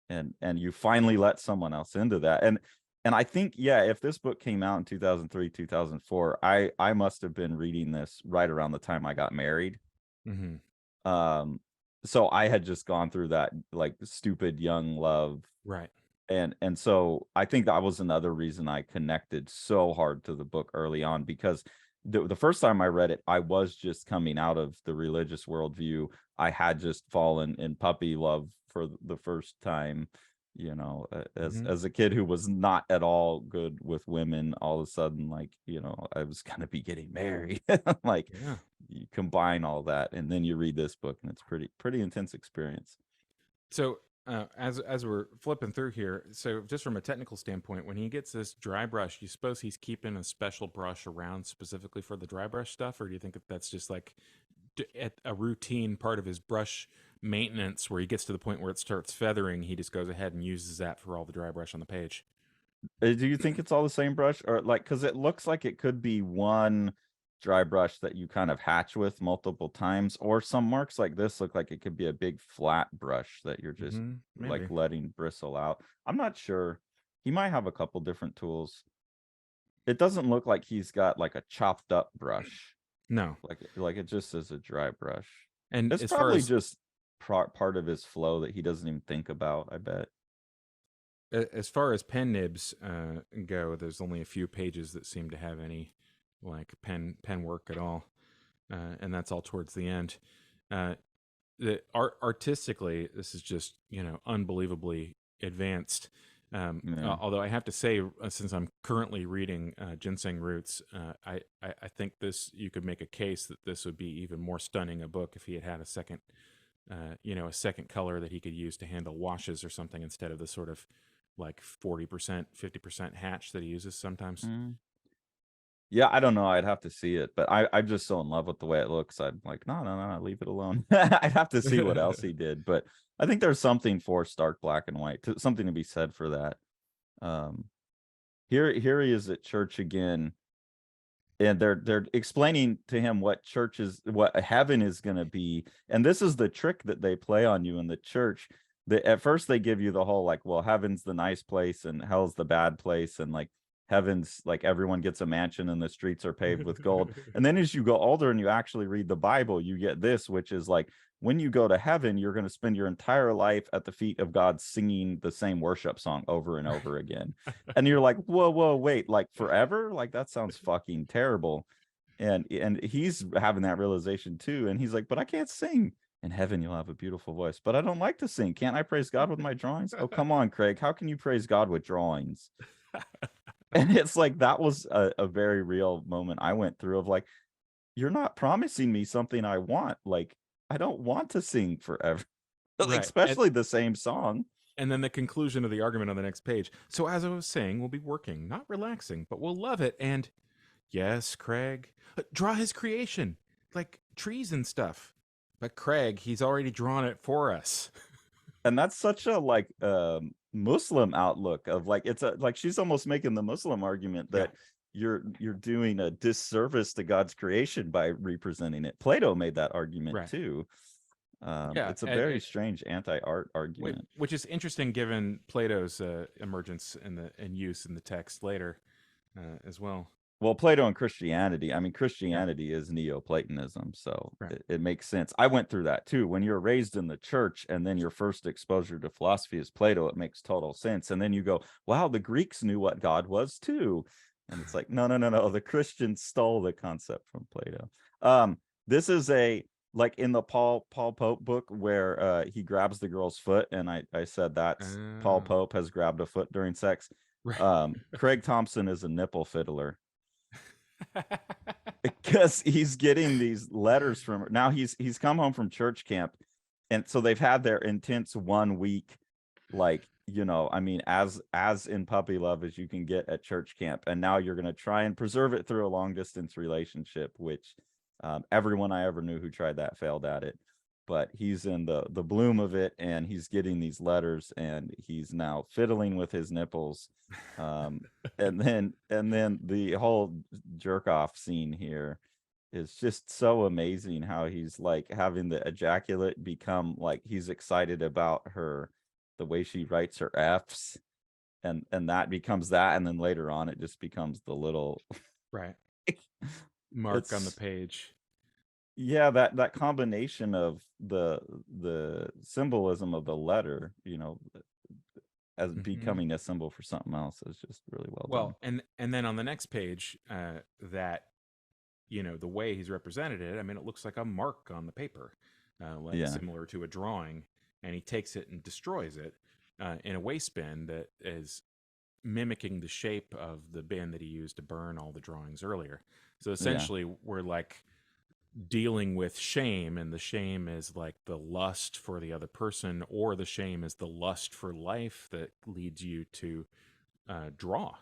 And you finally let someone else into that. And I think, yeah, if this book came out in 2003, 2004, I must have been reading this right around the time I got married. Mm-hmm. So I had just gone through that like stupid young love. Right. And so I think that was another reason I connected so hard to the book early on, because the first time I read it, I was just coming out of the religious worldview. I had just fallen in puppy love for the first time, as a kid who was not at all good with women. All of a sudden, like, I was gonna be getting married. Like, you combine all that, and then you read this book, and it's pretty intense experience. So as we're flipping through here, so just from a technical standpoint, when he gets this dry brush, you suppose he's keeping a special brush around specifically for the dry brush stuff, or do you think that that's just like a routine part of his brush maintenance, where he gets to the point where it starts feathering, he just goes ahead and uses that for all the dry brush on the page? Do you think it's all the same brush, or like, because it looks like it could be one dry brush that you kind of hatch with multiple times, or some marks like this look like it could be a big flat brush that you're just like letting bristle out. I'm not sure. He might have a couple different tools. It doesn't look like he's got like a chopped up brush. No, like it just is a dry bruch. And it's probably just part of his flow that he doesn't even think about, I bet. As far as pen nibs go, there's only a few pages that seem to have any like pen work at all, and that's all towards the end. Artistically, this is just unbelievably advanced. Although I have to say, since I'm currently reading Ginseng Roots, I think you could make a case that this would be even more stunning a book if he had a second, a second color that he could use to handle washes or something, instead of the sort of like 40%, 50% hatch that he uses sometimes. Yeah, I don't know. I'd have to see it, but I'm just so in love with the way it looks. I'm like, no, leave it alone. I'd have to see what else he did, but I think there's something for stark black and white, something to be said for that. Here he is at church again, and they're explaining to him what heaven is going to be, and this is the trick that they play on you in the church. At first they give you the whole like, well, heaven's the nice place and hell's the bad place, and like heaven's like everyone gets a mansion and the streets are paved with gold. And then as you go older and you actually read the Bible, you get this, which is like, when you go to heaven, you're going to spend your entire life at the feet of God singing the same worship song over and over again. And you're like, whoa, wait, like forever? Like that sounds fucking terrible. And he's having that realization too. And he's like, but I can't sing. In heaven, you'll have a beautiful voice, but I don't like to sing. Can't I praise God with my drawings? Oh, come on, Craig. How can you praise God with drawings? And it's like, that was a very real moment I went through of like, you're not promising me something I want. Like, I don't want to sing forever, right. Especially the same song. And then the conclusion of the argument on the next page. So as I was saying, we'll be working, not relaxing, but we'll love it. And yes, Craig, draw his creation, like trees and stuff. But Craig, he's already drawn it for us. And that's such a like Muslim outlook of like, it's a like she's almost making the Muslim argument Yeah. that you're doing a disservice to God's creation by representing it. Plato made that argument Right. too. Yeah. It's a very strange anti-art argument. Which is interesting given Plato's emergence and use in the text later as well. Well, Plato and Christianity, I mean, Yeah. Christianity is Neoplatonism, so Right. it makes sense. I went through that too. When you're raised in the church and then your first exposure to philosophy is Plato, it makes total sense. And then you go, wow, the Greeks knew what God was too. And it's like, no, no, no, no. The Christians stole the concept from Plato. This is a like in the Paul Pope book where he grabs the girl's foot, and I said that's Paul Pope has grabbed a foot during sex. Right. Craig Thompson is a nipple fiddler because he's getting these letters from her. Now he's come home from church camp, and so they've had their intense 1 week, like, you know, I mean, as in puppy love as you can get at church camp, and now you're going to try and preserve it through a long distance relationship, which everyone I ever knew who tried that failed at it. But he's in the bloom of it, and he's getting these letters, and he's now fiddling with his nipples. And then the whole jerk off scene here is just so amazing, how he's like having the ejaculate become like he's excited about her, the way she writes her F's, and that becomes that, and then later on it just becomes the little Right. Mark on the it's page. yeah, that combination of the symbolism of the letter, you know, as becoming a symbol for something else is just really well done. Well, and then on the next page, that the way he's represented it, I mean, it looks like a mark on the paper, like Yeah. similar to a drawing, and he takes it and destroys it in a waste bin that is mimicking the shape of the bin that he used to burn all the drawings earlier. So essentially, we're like dealing with shame, and the shame is like the lust for the other person, or the shame is the lust for life that leads you to draw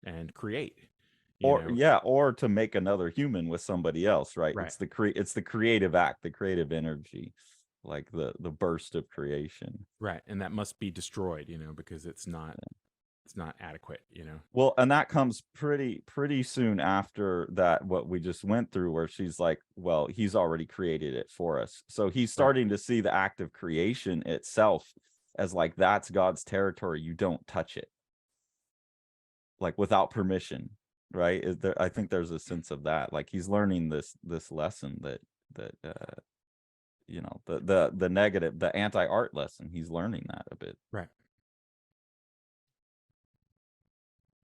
and create. Or yeah, or to make another human with somebody else, right? Right. It's the creative act, the creative energy, like the burst of creation. Right, and that must be destroyed, because it's not adequate. Well, and that comes pretty soon after that, what we just went through, where she's like, well, he's already created it for us. So he's Right. starting to see the act of creation itself as like, that's God's territory. You don't touch it, like without permission, right? I think there's a sense of that, like he's learning this lesson that the negative, the anti-art lesson, he's learning that a bit. Right.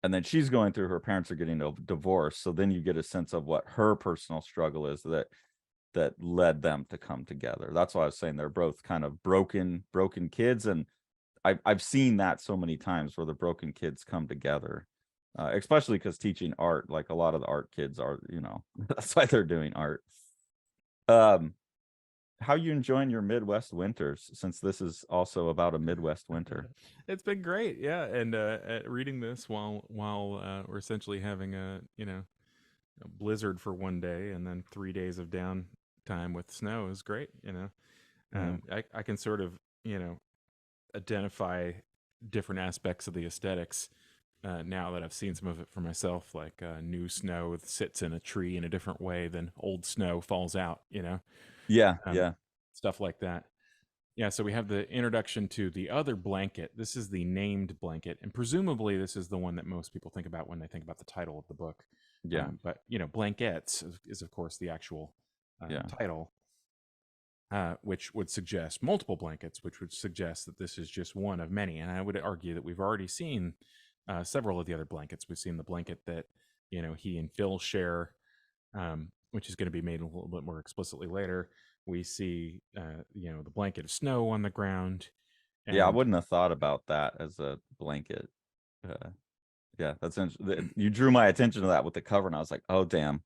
And then she's going through, her parents are getting a divorce, so then you get a sense of what her personal struggle is that led them to come together. That's why I was saying they're both kind of broken kids, and I've seen that so many times where the broken kids come together, especially because teaching art, like a lot of the art kids are, that's why they're doing art. How you enjoying your Midwest winters, since this is also about a Midwest winter? It's been great, yeah. And reading this while we're essentially having a blizzard for one day and then 3 days of downtime with snow is great. I can sort of identify different aspects of the aesthetics now that I've seen some of it for myself, like new snow sits in a tree in a different way than old snow falls out. Yeah. Stuff like that. Yeah, so we have the introduction to the other blanket. This is the named blanket, and presumably this is the one that most people think about when they think about the title of the book. Yeah. But blankets is of course the actual title, which would suggest multiple blankets, which would suggest that this is just one of many. And I would argue that we've already seen several of the other blankets. We've seen the blanket that he and Phil share, which is going to be made a little bit more explicitly later. We see the blanket of snow on the ground. Yeah, I wouldn't have thought about that as a blanket. Yeah, that's interesting. You drew my attention to that with the cover, and I was like, oh damn,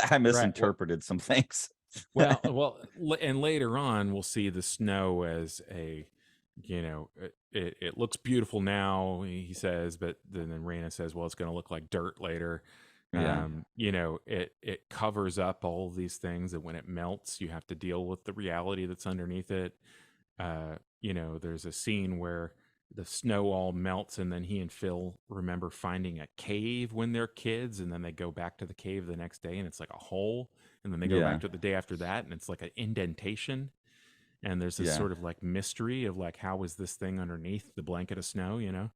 I misinterpreted some things. well, and later on we'll see the snow as a it looks beautiful now, he says, but then Raina says, well, it's going to look like dirt later. Yeah. It covers up all of these things, and when it melts, you have to deal with the reality that's underneath it. There's a scene where the snow all melts, and then he and Phil remember finding a cave when they're kids, and then they go back to the cave the next day and it's like a hole, and then they go back Yeah. to it the day after that and it's like an indentation, and there's this Yeah. sort of like mystery of like, how is this thing underneath the blanket of snow, you know?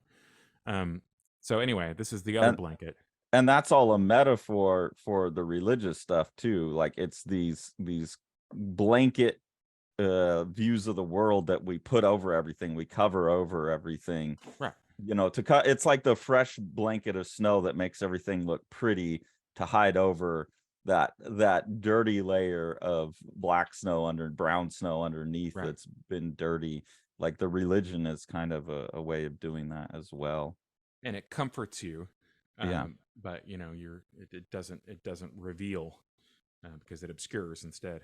um so anyway, this is the other And blanket. and that's all a metaphor for the religious stuff too. Like it's these blanket views of the world that we put over everything, we cover over everything, Right. you know, to cut. It's like the fresh blanket of snow that makes everything look pretty, to hide over that dirty layer of black snow under brown snow underneath Right. that's been dirty. Like the religion is kind of a way of doing that as well. And it comforts you, Yeah. but you know, it doesn't reveal, because it obscures instead.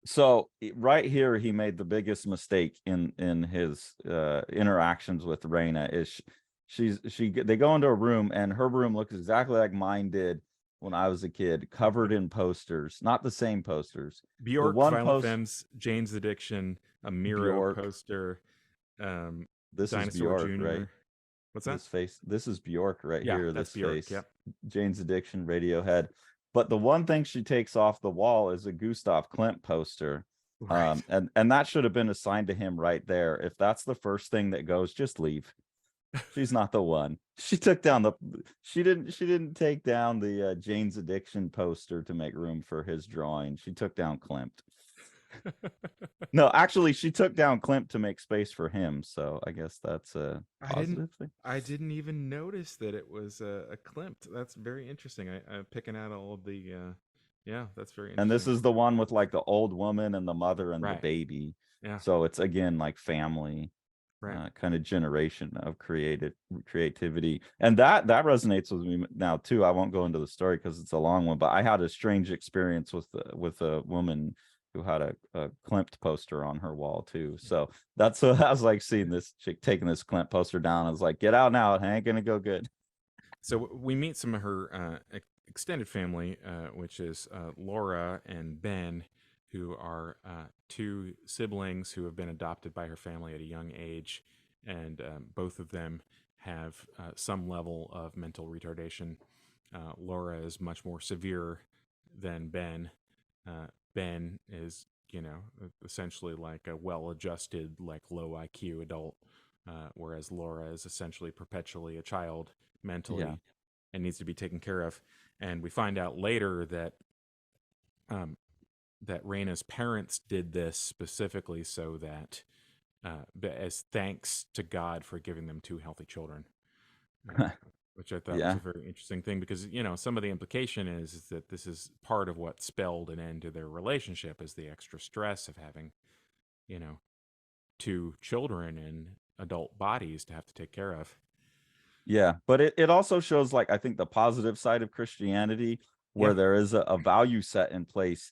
So right here he made the biggest mistake in his interactions with Reina. Is they go into a room, and her room looks exactly like mine did when I was a kid, covered in posters, not the same posters. The Bjork, one Violent post Femmes, Jane's Addiction, a Miro Bjork, poster, um, this is Dinosaur Bjork, right? Jr. What's that? This is Bjork right Yeah, here, that's this Bjork. face. Yep. Jane's Addiction, Radiohead. But the one thing she takes off the wall is a Gustav Klimt poster. Right. And that should have been assigned to him right there. If that's the first thing that goes, just leave. She's not the one. She took down the she didn't take down the Jane's Addiction poster to make room for his drawing. She took down Klimt. No, actually, she took down Klimt to make space for him. So I guess that's a I didn't. positive thing. I didn't even notice that it was a Klimt. That's very interesting. I'm picking out all of the. Yeah, that's very And this interesting. is the one with like the old woman and the mother and the Right. baby. Yeah. So it's again like family, Right. kind of generation of creativity, and that resonates with me now too. I won't go into the story because it's a long one, but I had a strange experience with a woman who had a Klimt poster on her wall too. So that's what I was like, seeing this chick taking this Klimt poster down. I was like, get out now, it ain't gonna go good. So we meet some of her extended family, which is Laura and Ben, who are two siblings who have been adopted by her family at a young age, and both of them have some level of mental retardation. Laura is much more severe than Ben. Ben is, essentially like a well-adjusted, like low IQ adult, whereas Laura is essentially perpetually a child Yeah. mentally and needs to be taken care of. And we find out later that that Raina's parents did this specifically so that, as thanks to God for giving them two healthy children, uh, which I thought was a Yeah. very interesting thing, because some of the implication is that this is part of what spelled an end to their relationship, is the extra stress of having, you know two children in adult bodies to have to take care of. Yeah, but it also shows, like, I think the positive side of Christianity, where Yeah. there is a value set in place,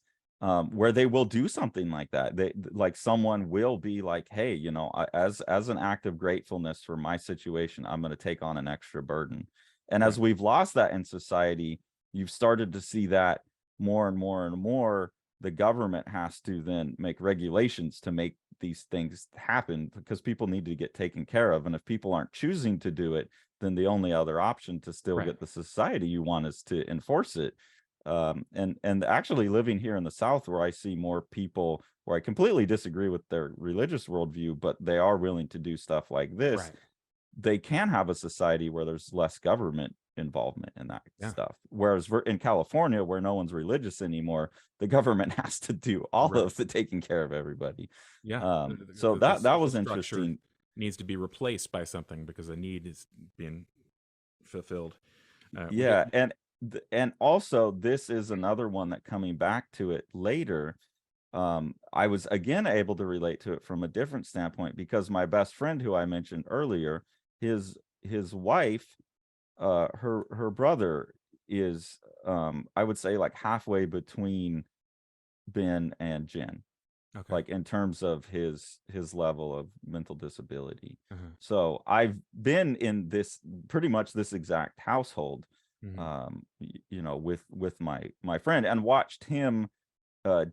where they will do something like that. They like someone will be like, hey, as an act of gratefulness for my situation, I'm going to take on an extra burden. And as Right. we've lost that in society, you've started to see that more and more and more. The government has to then make regulations to make these things happen, because people need to get taken care of. And if people aren't choosing to do it, then the only other option to still Right. get the society you want is to enforce it. And actually living here in the South, where I see more people where I completely disagree with their religious worldview, but they are willing to do stuff like this, Right. they can have a society where there's less government involvement in that Yeah. stuff. Whereas in California, where no one's religious anymore, the government has to do all Right. of the taking care of everybody. Yeah. So The that social was structure interesting. needs to be replaced by something because a need is being fulfilled. We get. Yeah, and also this is another one that, coming back to it later, I was again able to relate to it from a different standpoint, because my best friend who I mentioned earlier, his wife, her brother is, I would say, like halfway between Ben and Jen, Okay. like in terms of his level of mental disability. Uh-huh. So I've been in this pretty much this exact household, Hmm. with my friend, and watched him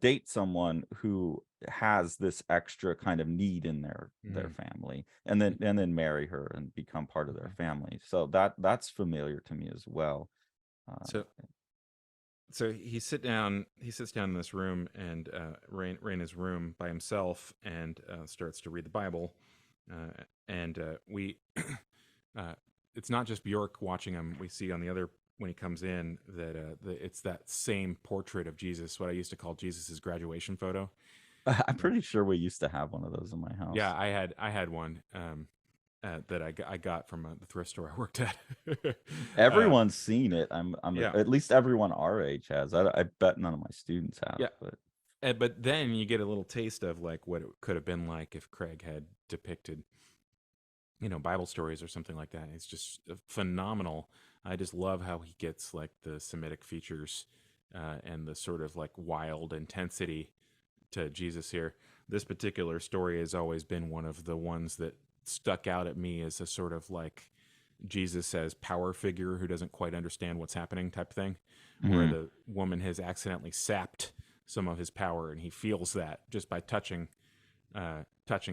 date someone who has this extra kind of need in their Mm. family, and then marry her and become part of their Okay. family. So that's familiar to me as well. So so he sits down in this room, and Raina's room by himself, and starts to read the Bible. And we uh, it's not just Bjork watching him. We see on the other, when he comes in, that it's that same portrait of Jesus, what I used to call Jesus's graduation photo. I'm pretty sure we used to have one of those in my Yeah, house. I had one that I got from the thrift store I worked at. uh, Everyone's seen it. yeah, At least everyone our age has. I bet none of my students have, yeah. but But then you get a little taste of like what it could have been like if Craig had depicted, Bible stories or something like that. It's just phenomenal. I just love how he gets like the Semitic features and the sort of like wild intensity to Jesus here. This particular story has always been one of the ones that stuck out at me as a sort of like Jesus as power figure who doesn't quite understand what's happening type thing, where Mhm. the woman has accidentally sapped some of his power, and he feels that just by touching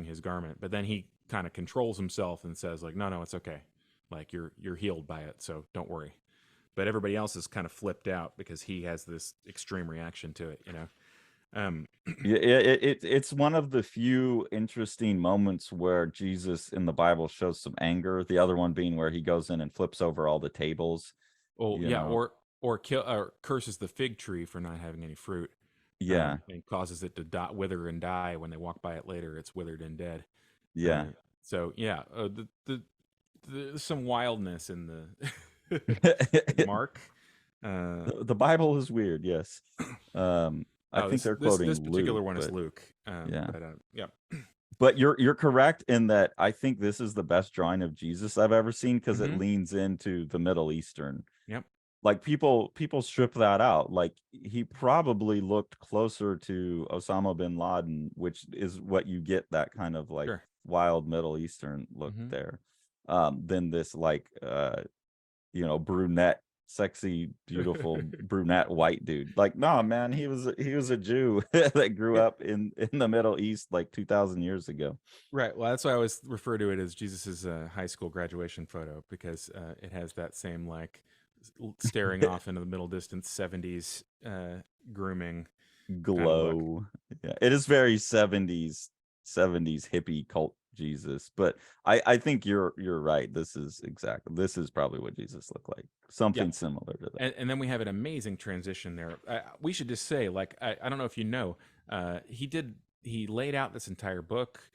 his garment. But then he kind of controls himself and says like, no, it's okay. Like you're healed by it, so don't worry. But everybody else is kind of flipped out because he has this extreme reaction to it. Um, Yeah, it's one of the few interesting moments where Jesus in the Bible shows some anger. The other one being where he goes in and flips over all the tables, oh you yeah, know. or curses the fig tree for not having any fruit, Yeah, and causes it to wither and die. When they walk by it later, it's withered and dead. yeah. Uh, so yeah, there's some wildness in the Mark. Uh, The Bible is weird, yes. I oh, think they're this quoting Luke, particular one is but Luke. yeah. But yeah. But you're correct in that I think this is the best drawing of Jesus I've ever seen, because it Mm-hmm. leans into the Middle Eastern. Yep. Like people strip that out. Like he probably looked closer to Osama bin Laden, which is what you get, that kind of like Sure. wild Middle Eastern look Mm-hmm. there, than this like brunette, sexy, beautiful brunette white dude. Like, no, man, he was a Jew that grew Yeah. up in the Middle East like 2,000 years ago. Right. Well, that's why I always refer to it as Jesus's high school graduation photo, because it has that same like staring off into the middle distance '70s grooming kind of look. Glow. Yeah, it is very 70s hippie cult Jesus, but I think you're right. This is probably what Jesus looked like. Yeah. Something similar to that. And then we have an amazing transition there. We should just say, like, I don't know if you know, he laid out this entire book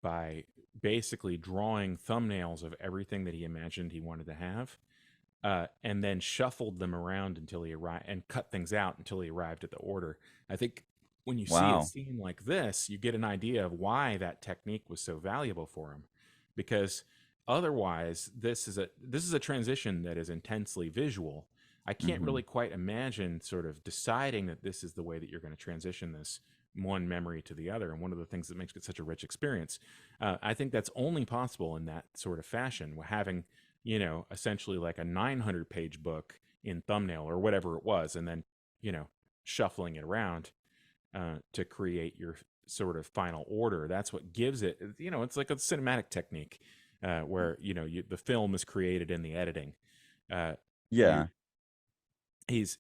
by basically drawing thumbnails of everything that he imagined he wanted to have, and then shuffled them around until he arrived, and cut things out until he arrived at the order. I think when you see a Wow. scene like this, you get an idea of why that technique was so valuable for him, because otherwise this is a transition that is intensely visual. I can't Hmm. really quite imagine sort of deciding that this is the way that you're going to transition this one memory to the other, and one of the things that makes it such a rich experience. I think that's only possible in that sort of fashion, having essentially like a 900-page book in thumbnail or whatever it was, and then shuffling it around to create your sort of final order. That's what gives it. It's like a cinematic technique where the film is created in the editing. Uh, you Yeah. he's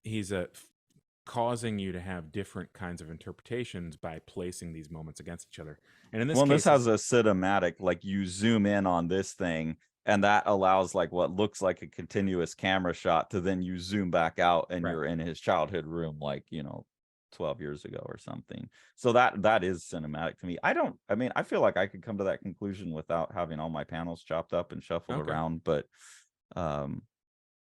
causing you to have different kinds of interpretations by placing these moments against each other. And in this Well, and this case, has a cinematic, like you zoom in on this thing, and that allows like what looks like a continuous camera shot to then you zoom back out and right. you're in his childhood room, like, 12 years ago or something. So that is cinematic to me. I mean, I feel like I could come to that conclusion without having all my panels chopped up and shuffled Okay. around, but um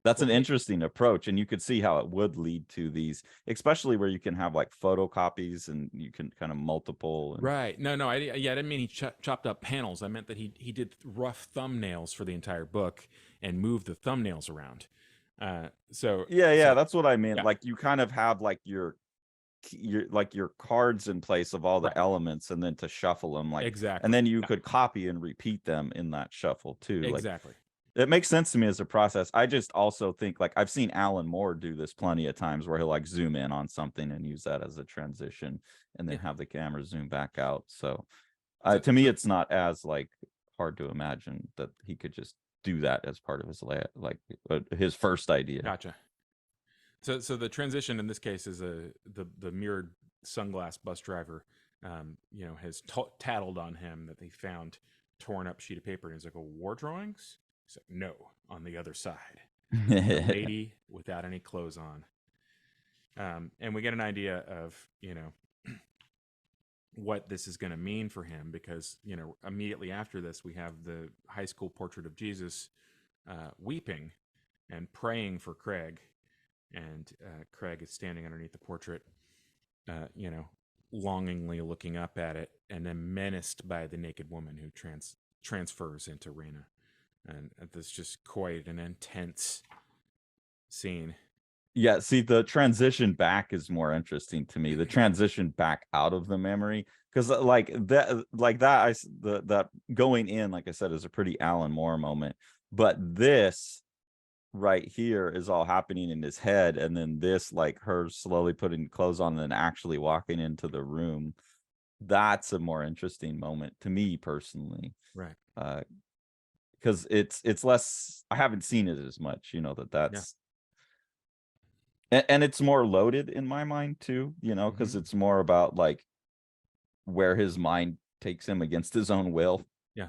that's Well, an interesting approach, and you could see how it would lead to these, especially where you can have like photocopies and you can kind of multiple and right. No. I didn't mean he chopped up panels. I meant that he did rough thumbnails for the entire book and moved the thumbnails around. So yeah, that's what I meant. yeah, Like you kind of have like your cards in place of all the right. elements, and then to shuffle them, like, and Exactly. then you Yeah, could copy and repeat them in that shuffle too. Like exactly. It makes sense to me as a process. I just also think, like, I've seen Alan Moore do this plenty of times where he'll like zoom in on something and use that as a transition and then Yeah. have the camera zoom back out. So So, to me, so it's not as like hard to imagine that he could just do that as part of his his first idea. gotcha. So the transition in this case is the mirrored sunglass bus driver, has tattled on him that they found torn up sheet of paper, and he's like, "Oh, war drawings?" He's like, "No, on the other side, the lady without any clothes on." And we get an idea of what this is going to mean for him, because immediately after this we have the high school portrait of Jesus weeping and praying for Craig, and Craig is standing underneath the portrait, longingly looking up at it, and then menaced by the naked woman who transfers into Raina. And that's just quite an intense scene. Yeah, see, the transition back is more interesting to me. The transition back out of the memory, because that going in, like I said, is a pretty Alan Moore moment. But this right here is all happening in his head, and then this, like her slowly putting clothes on and then actually walking into the room. That's a more interesting moment to me personally. Right. Because it's less. I haven't seen it as much, Yeah. that's and it's more loaded in my mind too, because it's more about like where his mind takes him against his own will Yeah.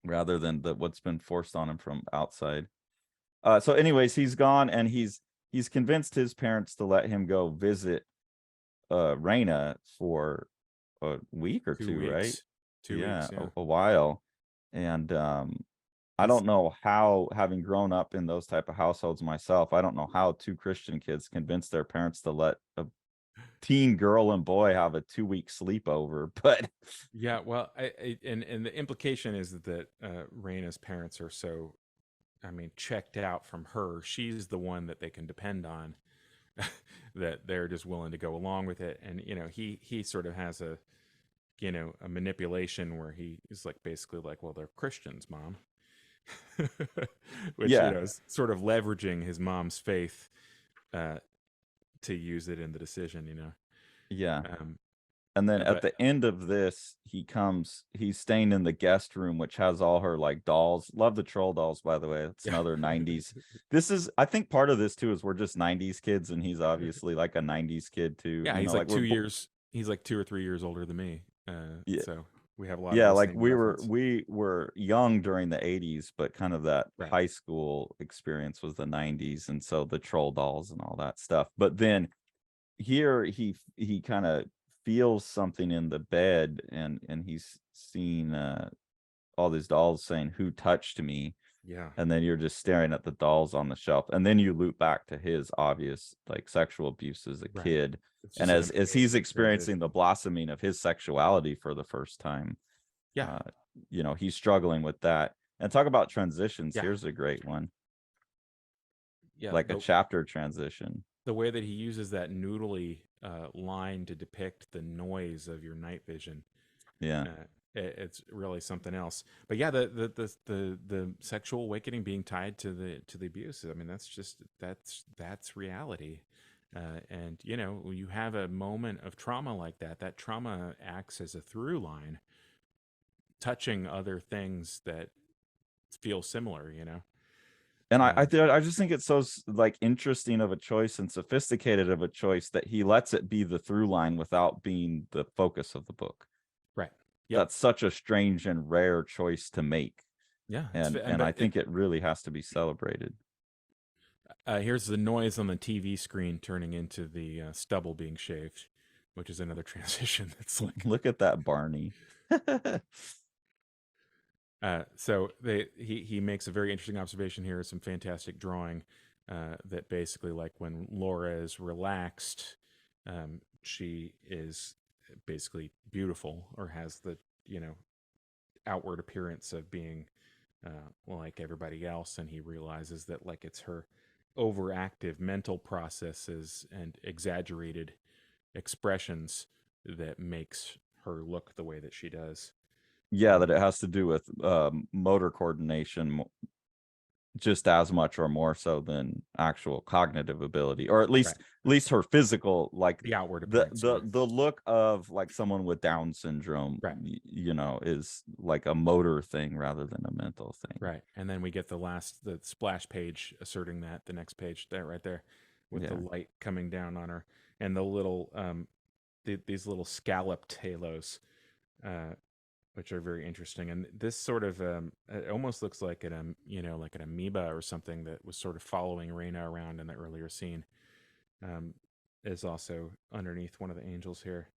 rather than what's been forced on him from outside. So anyways, he's gone, and he's convinced his parents to let him go visit Raina for a week or Two two, right? weeks. 2 weeks. Yeah, Yeah. a while. And I He's don't know how, having grown up in those type of households myself, I don't know how two Christian kids convince their parents to let a teen girl and boy have a 2-week sleepover. But Yeah. Well, and the implication is that Raina's parents are so, I mean, checked out from her. She's the one that they can depend on. That they're just willing to go along with it. And he sort of has a manipulation where he is like, basically like, "Well, they're Christians, mom." Which yeah, is sort of leveraging his mom's faith uh to use it in the decision. yeah. um And then at but the end of this, he's staying in the guest room, which has all her like dolls. Love the troll dolls, by the way. It's yeah. another 90s. This is, I think part of this too is we're just 90s kids, and he's obviously like a 90s kid too. Yeah, he's like Like he's like 2 or 3 years older than me. yeah, So we have a lot of yeah, the like same reference. we were young during the 80s, but kind of that Right. high school experience was the 90s, and so the troll dolls and all that stuff. But then here he kind of feels something in the bed, and he's seen all these dolls saying, "Who touched me?" Yeah. And then you're just staring at the dolls on the shelf, and then you loop back to his obvious like sexual abuse as a Right. kid, It's and just an as he's amazing experiencing the transition. blossoming of his sexuality for the first time. Yeah. uh he's struggling with that. And talk about transitions, Yeah. here's a great one, Yeah. like a chapter transition. The way that he uses that noodly line to depict the noise of your night vision, Yeah, uh, it's really something else. But yeah, the sexual awakening being tied to the abuse. I mean, that's reality. And when you have a moment of trauma like that, that trauma acts as a through line, touching other things that feel similar. and Uh, I just think it's so like interesting of a choice and sophisticated of a choice that he lets it be the through line without being the focus of the book. right. Yep. That's such a strange and rare choice to make, Yeah. and I But think it really has to be celebrated. here's the noise on the TV screen turning into the stubble being shaved, which is another transition that's like. Look at that Barney. So he makes a very interesting observation here. Some fantastic drawing that basically, like, when Laura is relaxed, she is basically beautiful, or has the outward appearance of being like everybody else, and he realizes that, like, it's her overactive mental processes and exaggerated expressions that makes her look the way that she does. Yeah, that Um, it has to do with motor coordination just as much or more so than actual cognitive ability, or at Right. least her physical, like The outward the appearance. the the look of like someone with Down syndrome, Right. is like a motor thing rather than a mental thing. Right. And then we get the splash page asserting that, the next page there, right there, with the Yeah. light coming down on her and the little, these little scalloped halos, uh, which are very interesting. And this sort of, it almost looks like like an amoeba or something that was sort of following Reyna around in the earlier scene, um, is also underneath one of the angels here.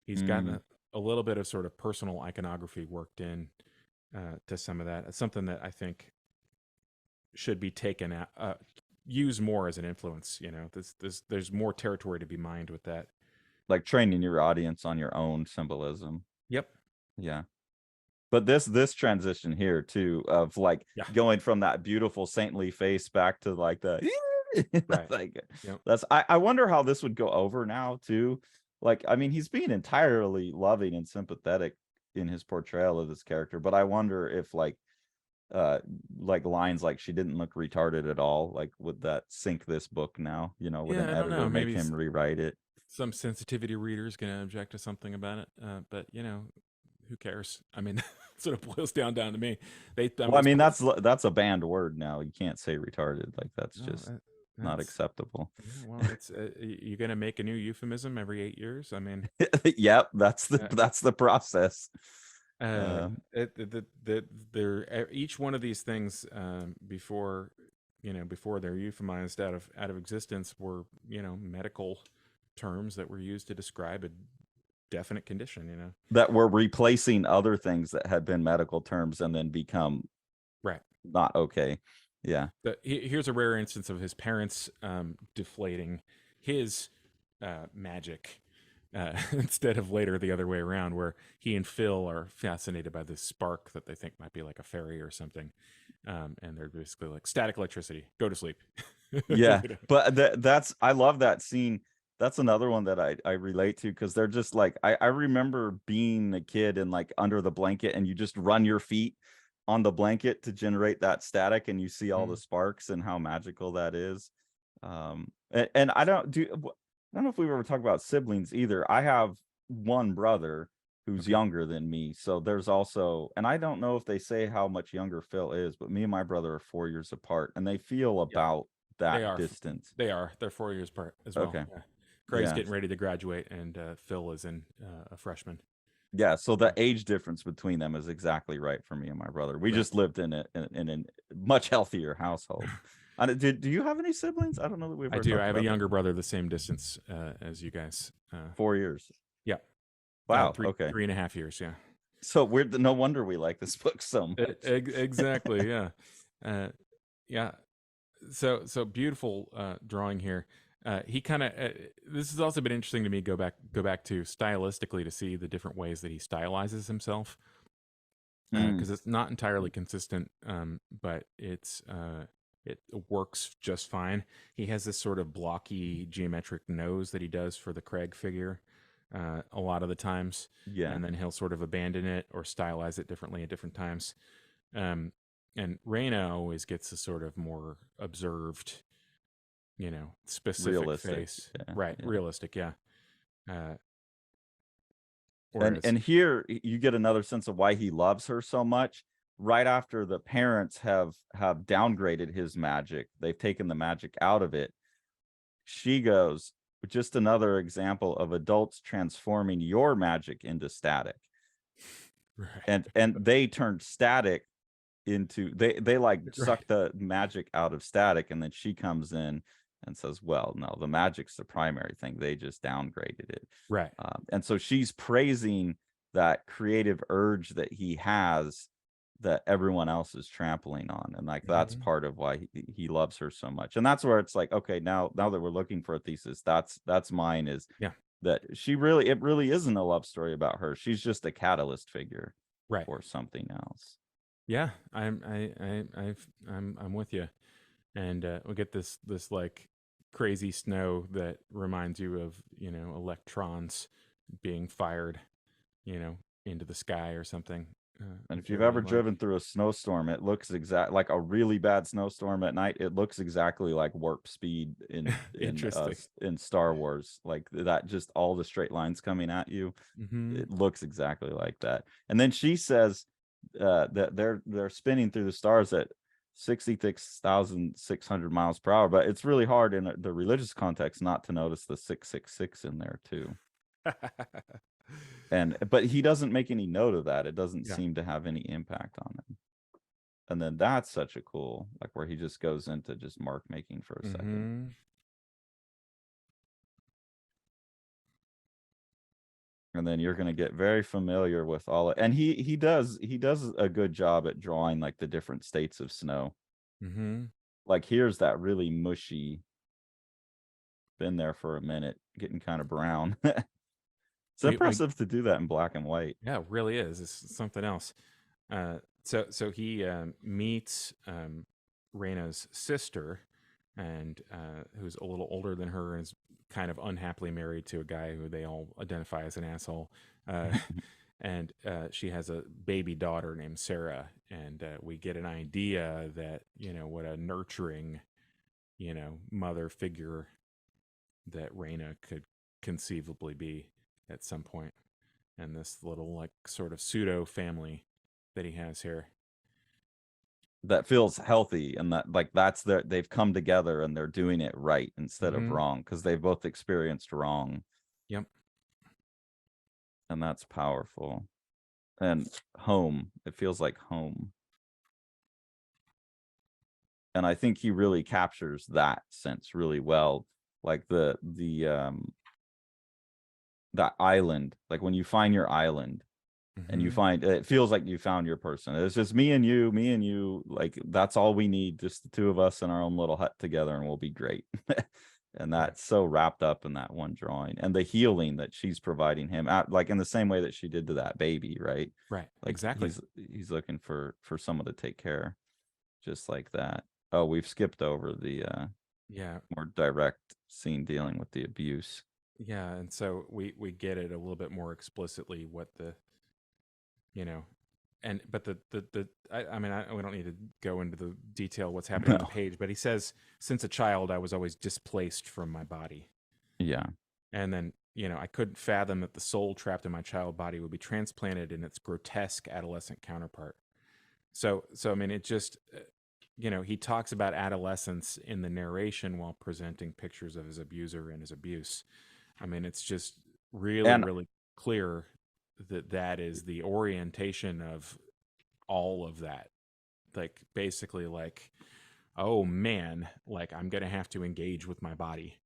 He's gotten Mm. a little bit of sort of personal iconography worked in, to some of that. It's something that I think should be taken out, used more as an influence. There's more territory to be mined with that. Like training your audience on your own symbolism. Yep. Yeah. But this transition here too, of like Yeah. going from that beautiful saintly face back to like the Right. like, Yep. that's, I wonder how this would go over now too. Like, I mean, he's being entirely loving and sympathetic in his portrayal of this character, but I wonder if like lines like "she didn't look retarded at all," like would that sink this book now? Would an Yeah, I don't know. editor make Maybe him rewrite it? some sensitivity reader is going to object to something about it, but who cares? I mean, that's what it boils down to me. Well, I mean, that's a banned word now. You can't say retarded. Like, that's No, just not that's acceptable. yeah. Well, it's you're going to make a new euphemism every 8 years. I mean, Yep, that's uh, the process. each one of these things, before before they're euphemized out of existence, were medical terms that were used to describe a definite condition. That we're replacing other things that had been medical terms and then become Right. not okay. Yeah. Here's a rare instance of his parents, deflating his, magic, instead of later the other way around, where he and Phil are fascinated by this spark that they think might be like a fairy or something, and they're basically like, static electricity, go to sleep. Yeah, but that's, I love that scene. That's another one that I relate to, because they're just like, I remember being a kid and like under the blanket, and you just run your feet on the blanket to generate that static, and you see all the sparks and how magical that is. And I don't know if we ever talk about siblings either. I have one brother who's Okay. younger than me, so there's also, and I don't know if they say how much younger Phil is, but me and my brother are 4 years apart, and they feel Yeah, about they that are. distance. They're 4 years apart as well. Okay. Yeah. Craig's Yeah. getting ready to graduate, and Phil is in, a freshman. Yeah. So the age difference between them is exactly right for me and my brother. We Right. just lived in a much healthier household. Do you have any siblings? I don't know that we've I ever do. talked I have a about that. younger brother the same distance, as you guys. 4 years. Yeah. Wow. Three Okay. 3.5 years. Yeah. So weird. No wonder we like this book so much. Exactly. Yeah. Yeah. So beautiful, drawing here. He kind of, this has also been interesting to me. Go back to stylistically to see the different ways that he stylizes himself, because it's not entirely consistent, but it works just fine. He has this sort of blocky geometric nose that he does for the Craig figure, a lot of the times. Yeah. And then he'll sort of abandon it or stylize it differently at different times. And Reyna always gets a sort of more observed, specific Realistic. face. Yeah, Right. yeah. Realistic. Yeah. And here you get another sense of why he loves her so much. Right after the parents have downgraded his magic, they've taken the magic out of it. She goes, just another example of adults transforming your magic into static. Right. And they turned static into, they like suck the magic out of static, and then she comes in and says, well, no, the magic's the primary thing, they just downgraded it. Right. And so she's praising that creative urge that he has, that everyone else is trampling on, and like that's part of why he loves her so much. And that's where it's like, okay, now that we're looking for a thesis, that's mine, is Yeah. that it really isn't a love story about her. She's just a catalyst figure, Right, for something else. yeah. I'm with you. And we get this like crazy snow that reminds you of electrons being fired into the sky or something. And if if you you've really ever like. driven through a snowstorm, it looks exact like a really bad snowstorm at night. It looks exactly like warp speed Interesting. in Star Wars. Like that, just all the straight lines coming at you. Hmm. It looks exactly like that. And then she says that they're spinning through the stars at 66,600 miles per hour. But it's really hard in the religious context not to notice the 666 in there too. And but he doesn't make any note of that. It doesn't Yeah. seem to have any impact on him. And then that's such a cool, like where he just goes into just mark making for a second. Hmm. And then you're going to get very familiar with all and he does a good job at drawing like the different states of snow. Hmm. Like here's that really mushy, been there for a minute, getting kind of brown. It's We impressive to do that in black and white. yeah, it really is. It's something else. So he meets Reina's sister, and who's a little older than her and is kind of unhappily married to a guy who they all identify as an asshole. Uh, and she has a baby daughter named Sarah, and we get an idea that what a nurturing mother figure that Reina could conceivably be at some point, and this little like sort of pseudo family that he has here. That feels healthy and that like that's their they've come together and they're doing it right instead of Hmm. wrong because they've both experienced wrong, Yep. and that's powerful. And home, it feels like home. And I think he really captures that sense really well. Like that island, like when you find your island and you Hmm. find it feels like you found your person. It's just me and you, like that's all we need, just the two of us in our own little hut together and we'll be great. And Right. that's so wrapped up in that one drawing and the healing that she's providing him out like in the same way that she did to that baby, right? Right. Like Exactly. he's looking for someone to take care just like that. Oh, we've skipped over the Yeah. more direct scene dealing with the abuse. Yeah. And so we get it a little bit more explicitly what the you know and but I mean we don't need to go into the detail what's happening on the No. page, but he says, since a child I was always displaced from my body. Yeah. And then, I couldn't fathom that the soul trapped in my child body would be transplanted in its grotesque adolescent counterpart. So I mean, it just, he talks about adolescence in the narration while presenting pictures of his abuser and his abuse. I mean, it's just really, And really clear that that is the orientation of all of that. Like, basically, like, oh man, like I'm going to have to engage with my body.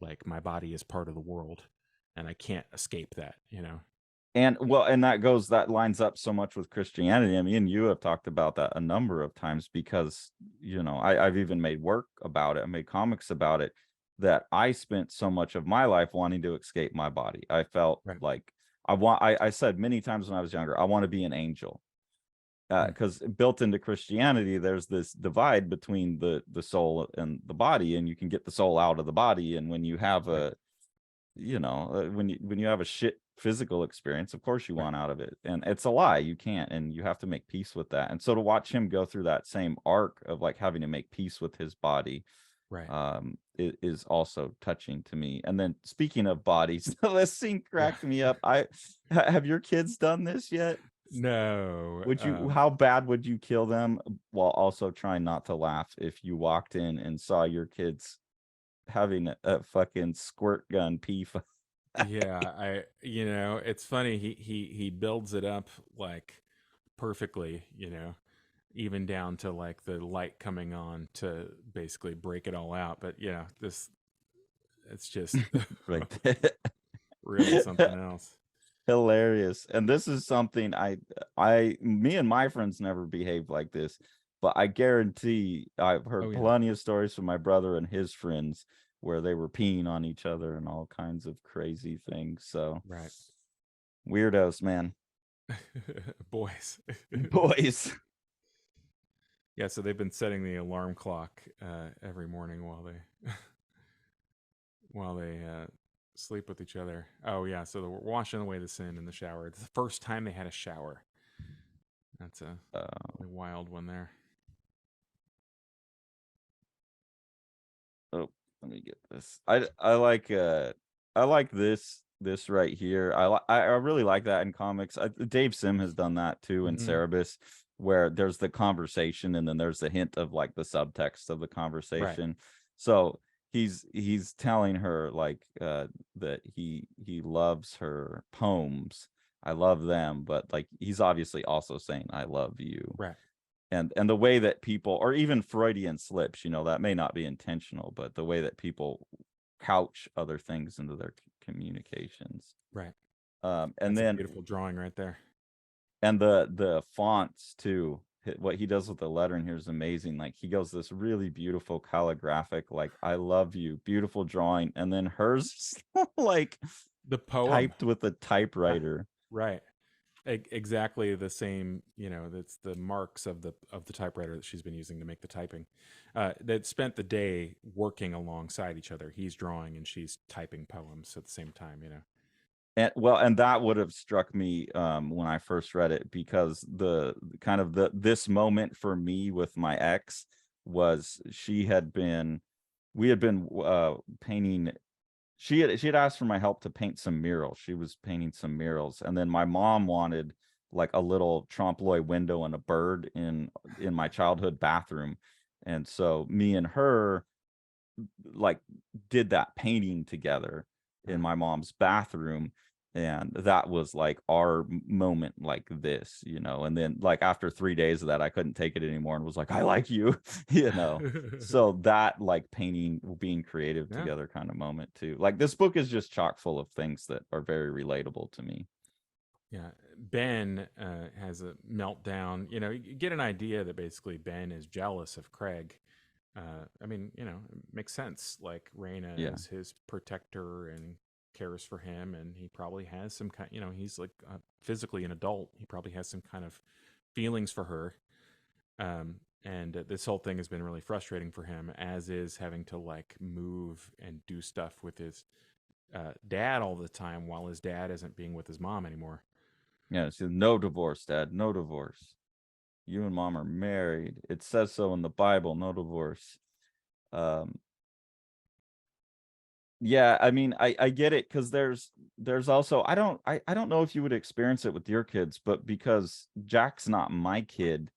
Like, my body is part of the world and I can't escape that. and well, and that lines up so much with Christianity. I mean, you have talked about that a number of times because I've even made work about it. I made comics about it. That I spent so much of my life wanting to escape my body. I felt Right. like I said many times when I was younger, I want to be an angel. Mm. Because built into Christianity, there's this divide between the soul and the body, and you can get the soul out of the body. And when you have Right. when you have a shit physical experience, of course you Right. want out of it, and it's a lie. You can't, and you have to make peace with that. And so to watch him go through that same arc of like having to make peace with his body Right. is also touching to me. And then speaking of bodies, this scene Yeah. cracked me up. Have your kids done this yet? No. Would you, how bad would you kill them while also trying not to laugh if you walked in and saw your kids having a fucking squirt gun pee? Yeah, it's funny. He builds it up like perfectly, even down to like the light coming on to basically break it all out. But this it's just Right. really something else. Hilarious. And this is something me and my friends never behaved like this, but I guarantee I've Oh heard yeah. plenty of stories from my brother and his friends where they were peeing on each other and all kinds of crazy things. So Right. weirdos, man. Boys. Boys. Yeah, so they've been setting the alarm clock every morning while they sleep with each other. Oh yeah, so they're washing away the sin in the shower. It's the first time they had a shower. That's a Uh, really wild one there. oh, let me get this. I like this right here. I really like that in comics. Dave Sim has done that too in Hmm. Cerebus, where there's the conversation and then there's the hint of like the subtext of the Right. conversation. So he's telling her like that he loves her poems. I love them, but like he's obviously also saying I love you. Right. And the way that people, or even Freudian slips, that may not be intentional, but the way that people couch other things into their communications. Right. And That's a then beautiful drawing right there. and the fonts too. What he does with the lettering here is amazing. Like he goes this really beautiful calligraphic, like I love you, beautiful drawing, and then hers like The poem. typed with a Yeah. typewriter. Right. Exactly the same. That's the marks of the typewriter that she's been using to make the typing. That spent the day working alongside each other. He's drawing and she's typing poems at the same time. And that would have struck me when I first read it, because the kind of this moment for me with my ex was we had been painting. She had asked for my help to paint some murals. She was painting some murals, and then my mom wanted like a little trompe l'oeil window and a bird in my childhood bathroom, and so me and her like did that painting together in Uh, my mom's bathroom, and that was like our moment like this, and then like after 3 days of that I couldn't take it anymore and was like I like you. So that like painting, being creative yeah. together kind of moment too. Like this book is just chock full of things that are very relatable to me. Yeah. Ben has a meltdown. You get an idea that basically Ben is jealous of Craig. I mean, it makes sense. Like Raina Yeah, is his protector and cares for him, and he probably has some kind. He's like physically an adult. He probably has some kind of feelings for her. And this whole thing has been really frustrating for him, as is having to like move and do stuff with his dad all the time while his dad isn't being with his mom anymore. yeah. So no divorce, Dad, no divorce. You and Mom are married, it says so in the Bible, no divorce. um Yeah, I mean, I get it, because there's also, I don't know if you would experience it with your kids, but because Jack's not my kid,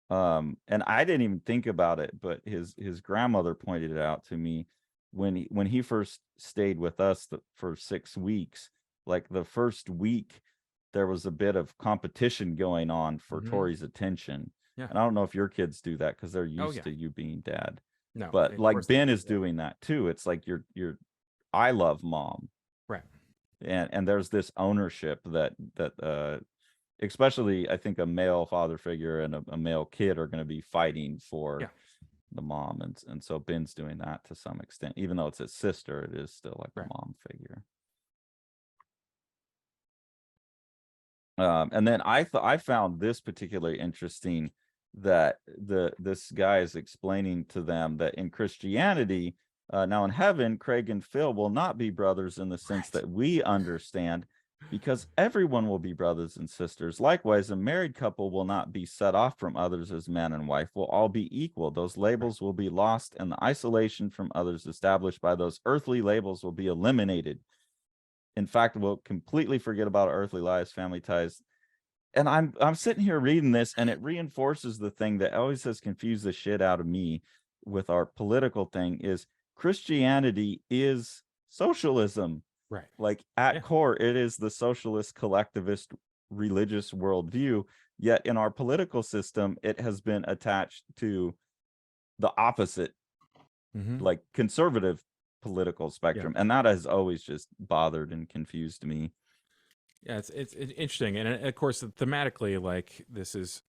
and I didn't even think about it, but his grandmother pointed it out to me when he first stayed with us for 6 weeks. Like the first week, there was a bit of competition going on for Hmm. Tori's attention, Yeah. and I don't know if your kids do that because they're Oh used yeah. to you being dad. No, But of like course they Ben do. is Yeah. doing that too. It's like you're I love Mom, Right. and there's this ownership that especially I think a male father figure and a male kid are going to be fighting Yeah. for the mom, and so Ben's doing that to some extent, even though it's his sister, it is still like Right. a mom figure. And then I found this particularly interesting, that this guy is explaining to them that in Christianity, now in heaven, Craig and Phil will not be brothers in the sense Right. that we understand, because everyone will be brothers and sisters. Likewise, a married couple will not be set off from others as man and wife, will all be equal. Those Right. labels will be lost, and the isolation from others established by those earthly labels will be eliminated. In fact, we'll completely forget about earthly lives, family ties. And I'm sitting here reading this, and it reinforces the thing that always has confused the shit out of me with our political thing: is Christianity is socialism. Right. Like at Yeah. core, it is the socialist collectivist religious worldview. Yet in our political system, it has been attached to the opposite, Hmm. like conservative political Yeah. spectrum. And that has always just bothered and confused me. Yeah. It's interesting, and of course, thematically, like this is,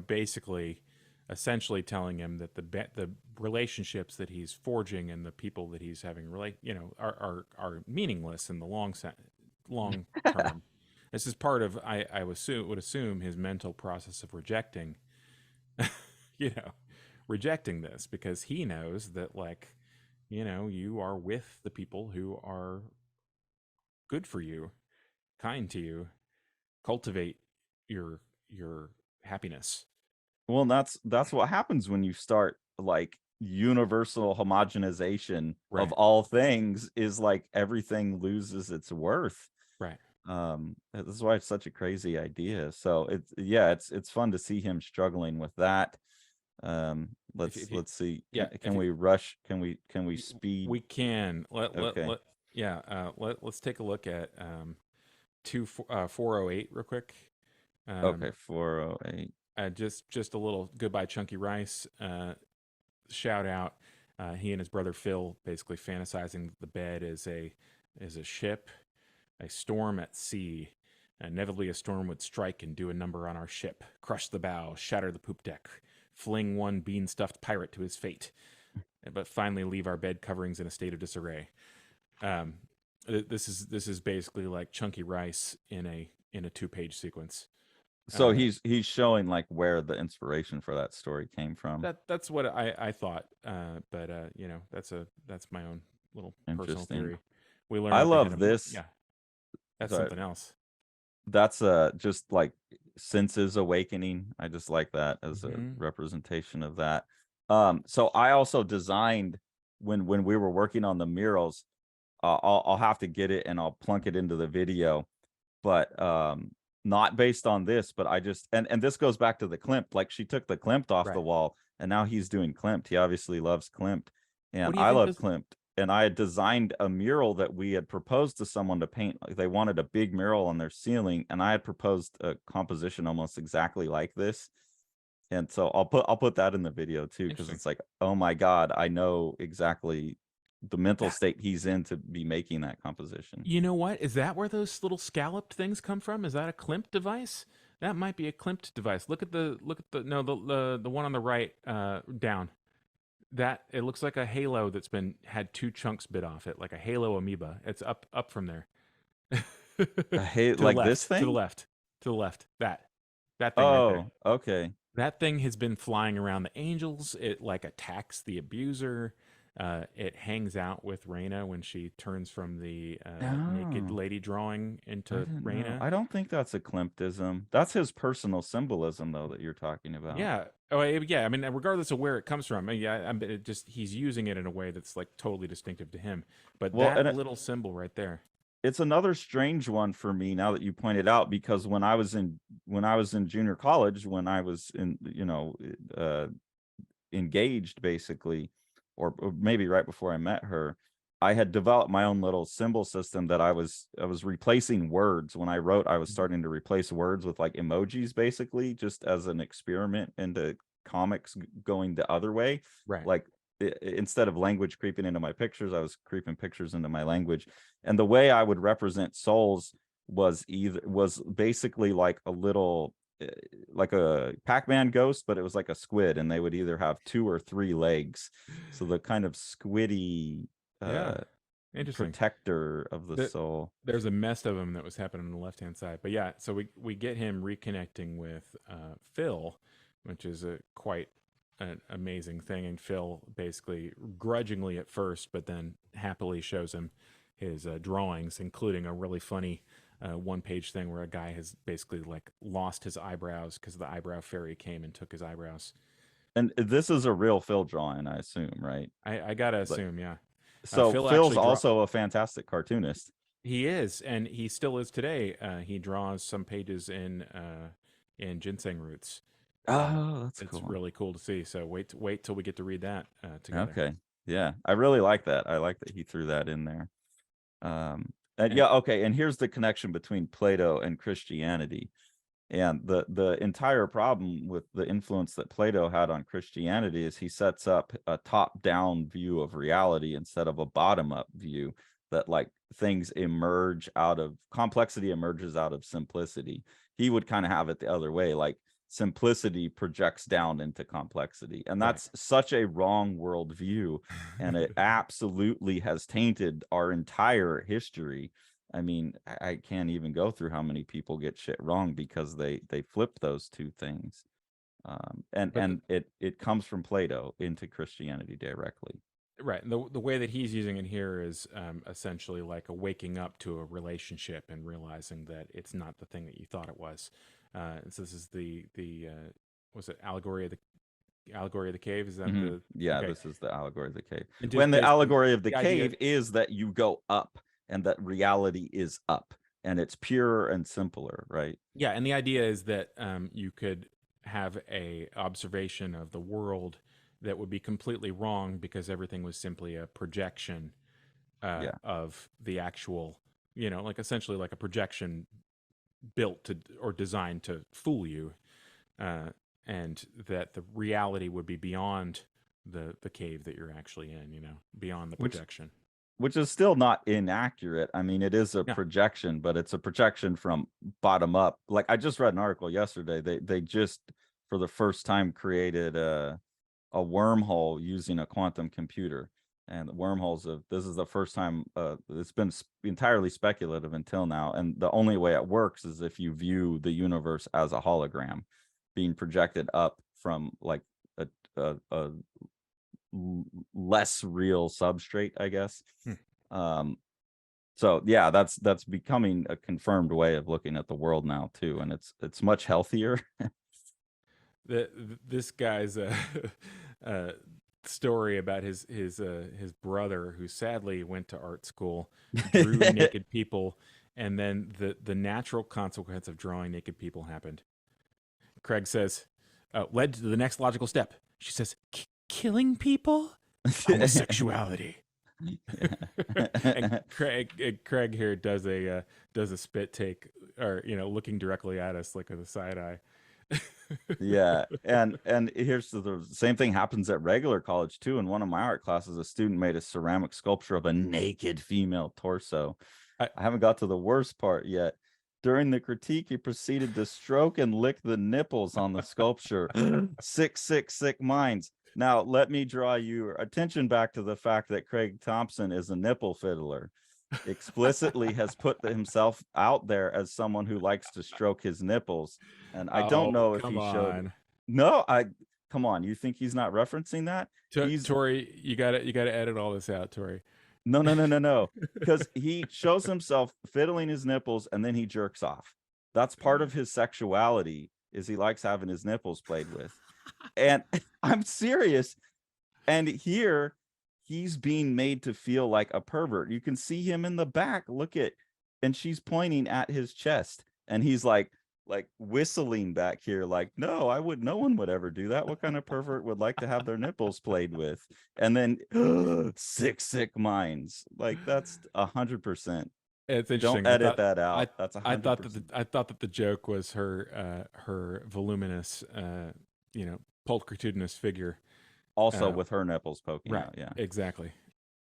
basically, essentially telling him that the relationships that he's forging and the people that he's having are meaningless in the long term. This is part of would assume his mental process of rejecting, you know, rejecting this, because he knows that, like, you are with the people who are good for you, kind to you, cultivate your happiness. Well, that's what happens when you start like universal homogenization of Right. all things, is like everything loses its worth. Right. This is why it's such a crazy idea. So it's fun to see him struggling with that. If you, Let's see. yeah, if Can you, we rush? Can we speed? we can Okay. yeah, let's take a look at 408 real quick. Um, Okay, 408. just a little goodbye, Chunky Rice. Shout out. He and his brother Phil basically fantasizing the bed as a ship, a storm at sea. Inevitably, a storm would strike and do a number on our ship, crush the bow, shatter the poop deck, fling one bean stuffed pirate to his fate, but finally leave our bed coverings in a state of disarray. Um, this is basically like Chunky Rice in a 2-page sequence. So Uh, he's showing like where the inspiration for that story came from. that's what I thought, but that's my own little personal Interesting. theory. We learn I at the head love of this. yeah, that's Sorry. something else. That's just like senses awakening. I just like that as a Hmm. representation of that. So I also designed, when we were working on the murals, I'll have to get it and I'll plunk it into the video, but not based on this, but I just, and this goes back to the Klimt. Like, she took the Klimt off the Right. wall and now he's doing Klimt. He obviously loves Klimt, What and do you I think love does? Klimt. And I had designed a mural that we had proposed to someone to paint. Like, they wanted a big mural on their ceiling, and I had proposed a composition almost exactly like this. And so I'll put that in the video too, because Interesting. it's like, oh my God, I know exactly the mental That state he's in to be making that composition. you know what? Is that where those little scalloped things come from? Is that a Klimt device? That might be a Klimt device. Look at the no the one on the right down. That it looks like a halo that's been had two chunks bit off it, like a halo amoeba. It's up from there. I hate To the like this left, to the thing. left, to the left. That thing right there. Oh, okay. That thing has been flying around the angels. It like attacks the abuser. It hangs out with Raina when she turns from the naked Oh, lady drawing I into didn't know. Raina. I don't think that's a Klimptism. That's his personal symbolism, though, that you're talking about. Yeah. Oh, yeah. I mean, regardless of where it comes from, yeah. It just he's using it in a way that's like totally distinctive to him. But Well, that and little symbol right there. it's another strange one for me now that you pointed out, because when I was in junior college, when I was in, uh engaged, basically, or maybe right before I met her, I had developed my own little symbol system that I was replacing words. When I wrote, I was Mhm. starting to replace words with like emojis, basically, just as an experiment into comics going the other way. Right. Like, instead of language creeping into my pictures, I was creeping pictures into my language. And the way I would represent souls was basically like a little, like a Pac-Man ghost, but it was like a squid, and they would either have 2 or 3 legs. So the kind of squiddy Yeah. Interesting. protector of the There, soul. there's a mess of them that was happening on the left hand side. But yeah, so we get him reconnecting with Phil, which is a quite an amazing thing. And Phil basically grudgingly at first, but then happily shows him his drawings, including a really funny 1-page thing where a guy has basically like lost his eyebrows because the eyebrow fairy came and took his eyebrows. And this is a real Phil drawing, I assume, right? I gotta Like, assume, yeah. so Phil Phil's actually draw. also a fantastic cartoonist. He is, and he still is today. He draws some pages in ginseng roots. Oh, that's It's cool. really cool to see. So wait till we get to read that together. Okay. Yeah, I really like that. I like that he threw that in there. And And yeah, okay. And here's the connection between Plato and Christianity. And the entire problem with the influence that Plato had on Christianity is he sets up a top-down view of reality instead of a bottom-up view, that like things emerge out of complexity, emerges out of simplicity. He would kind of have it the other way, like simplicity projects down into complexity. And right. that's such a wrong worldview. And it absolutely has tainted our entire history. I mean, I can't even go through how many people get shit wrong because they flip those two things. And but it comes from Plato into Christianity directly. right, the way that he's using it here is essentially like a waking up to a relationship and realizing that it's not the thing that you thought it was. So this is the was it allegory of the cave? Is that Hmm. the Yeah, okay? this is the allegory of the cave. And When just the basically allegory of the the idea, cave is that you go up and that reality is up and it's purer and simpler, right? yeah, and the idea is that you could have a observation of the world that would be completely wrong because everything was simply a projection Yeah. of the actual, like essentially like a projection built to or designed to fool you, uh, and that the reality would be beyond the cave that you're actually in, beyond the Which projection. which is still not inaccurate. I mean, it is a Yeah. projection, but it's a projection from bottom up. Like I just read an article yesterday. They just for the first time created a wormhole using a quantum computer. And the wormholes of this is the first time it's been entirely speculative until now. And the only way it works is if you view the universe as a hologram being projected up from like a less real substrate, I guess. Hmm. Um, so yeah, that's becoming a confirmed way of looking at the world now too, and it's much healthier. This guy's uh, story about his brother who sadly went to art school, drew naked people, and then the natural consequence of drawing naked people happened. Craig says, led to the next logical step. She says, killing people, homosexuality. And Craig here does a spit take, or looking directly at us like with a side eye. Yeah, and here's the same thing happens at regular college too. In one of my art classes, a student made a ceramic sculpture of a naked female torso. I, I haven't got to the worst part yet. During the critique, he proceeded to stroke and lick the nipples on the sculpture. Sick minds. Now, let me draw your attention back to the fact that Craig Thompson is a nipple fiddler, explicitly has put himself out there as someone who likes to stroke his nipples. And I don't oh, know if come he showed. on. No, I come on. You think he's not referencing that? He's Tori, you gotta edit all this out, Tori. no. Because he shows himself fiddling his nipples and then he jerks off. That's part of his sexuality, is he likes having his nipples played with. And I'm serious. And here he's being made to feel like a pervert. You can see him in the back. Look at, and she's pointing at his chest, and he's like whistling back here, like, no, no one would ever do that. What kind of pervert would like to have their nipples played with? And then sick minds. Like that's 100%. It's Don't interesting. edit that I out. That's I thought that 100%. I thought that the joke was her voluminous, pulchritudinous figure. Also Uh, with her nipples poking right. out. Yeah. Exactly.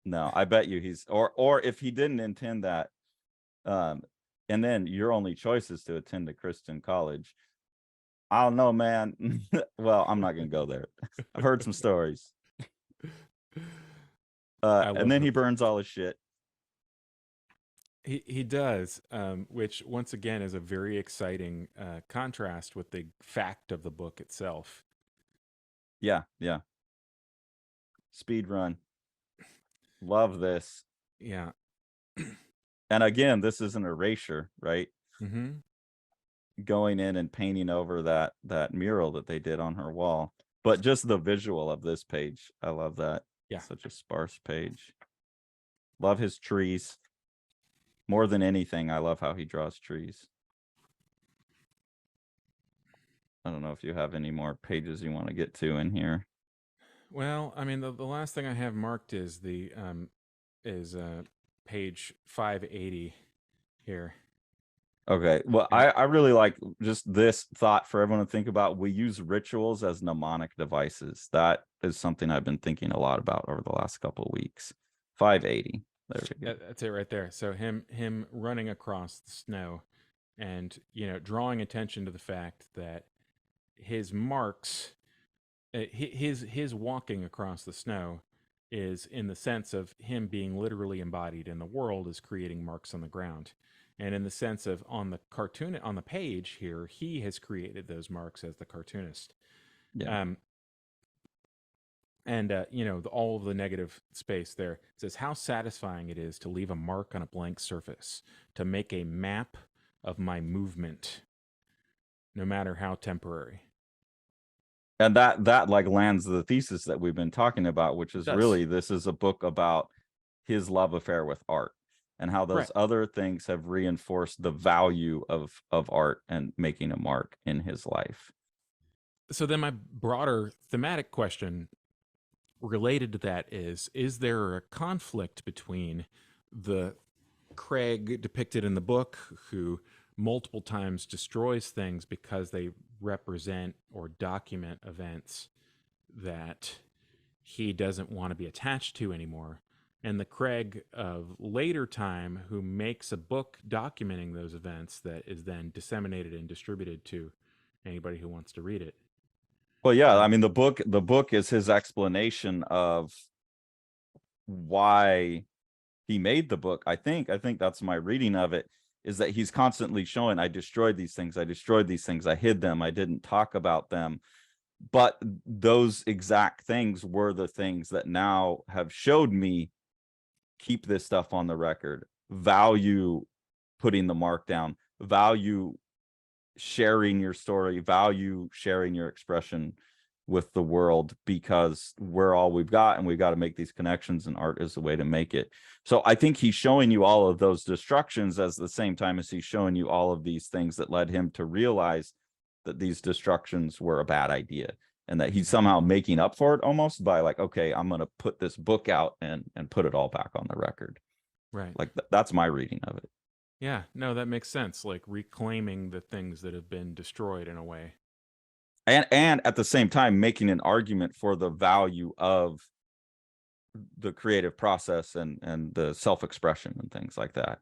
No, I bet you he's or if he didn't intend that, um, and then your only choice is to attend a Christian college. I don't know, man. Well, I'm not gonna go there. I've heard some stories. I And love then the he burns all his shit. he does, which once again is a very exciting contrast with the fact of the book itself. Yeah. Speed run. Love this. Yeah. And again, this is an erasure, right? Mm-hmm. Going in and painting over that mural that they did on her wall. But just the visual of this page, I love that. Yeah. Such a sparse page. Love his trees. More than anything, I love how he draws trees. I don't know if you have any more pages you want to get to in here. Well, I mean, the last thing I have marked is the is page 580 here. Okay. Well, And I really like just this thought for everyone to think about. We use rituals as mnemonic devices. That is something I've been thinking a lot about over the last couple of weeks. 580. There we go. that's it right there. So him running across the snow, and drawing attention to the fact that his marks, his walking across the snow, is in the sense of him being literally embodied in the world is creating marks on the ground, and in the sense of on the page here, he has created those marks as the cartoonist. Yeah. Um, and all of the negative space there. It says how satisfying it is to leave a mark on a blank surface, to make a map of my movement. no matter how temporary. And that like lands the thesis that we've been talking about, which It is does. really, this is a book about his love affair with art and how Right. those other things have reinforced the value of art and making a mark in his life. So then my broader thematic question related to that is there a conflict between the Craig depicted in the book who multiple times destroys things because they represent or document events that he doesn't want to be attached to anymore, and the Craig of later time who makes a book documenting those events that is then disseminated and distributed to anybody who wants to read it? Well, yeah, Uh, I mean, the book is his explanation of why he made the book. I think that's my reading of it, is that he's constantly showing, I destroyed these things, I destroyed these things, I hid them, I didn't talk about them. But those exact things were the things that now have showed me, keep this stuff on the record, value putting the mark down, value sharing your story, value sharing your expression with the world, because we're all we've got and we've got to make these connections, and art is the way to make it. So I think he's showing you all of those destructions as the same time as he's showing you all of these things that led him to realize that these destructions were a bad idea, and that he's somehow making up for it almost by like, okay, I'm going to put this book out and put it all back on the record. right. Like that's my reading of it. Yeah, no, that makes sense. Like reclaiming the things that have been destroyed in a way. And at the same time making an argument for the value of the creative process and the self-expression and things like that.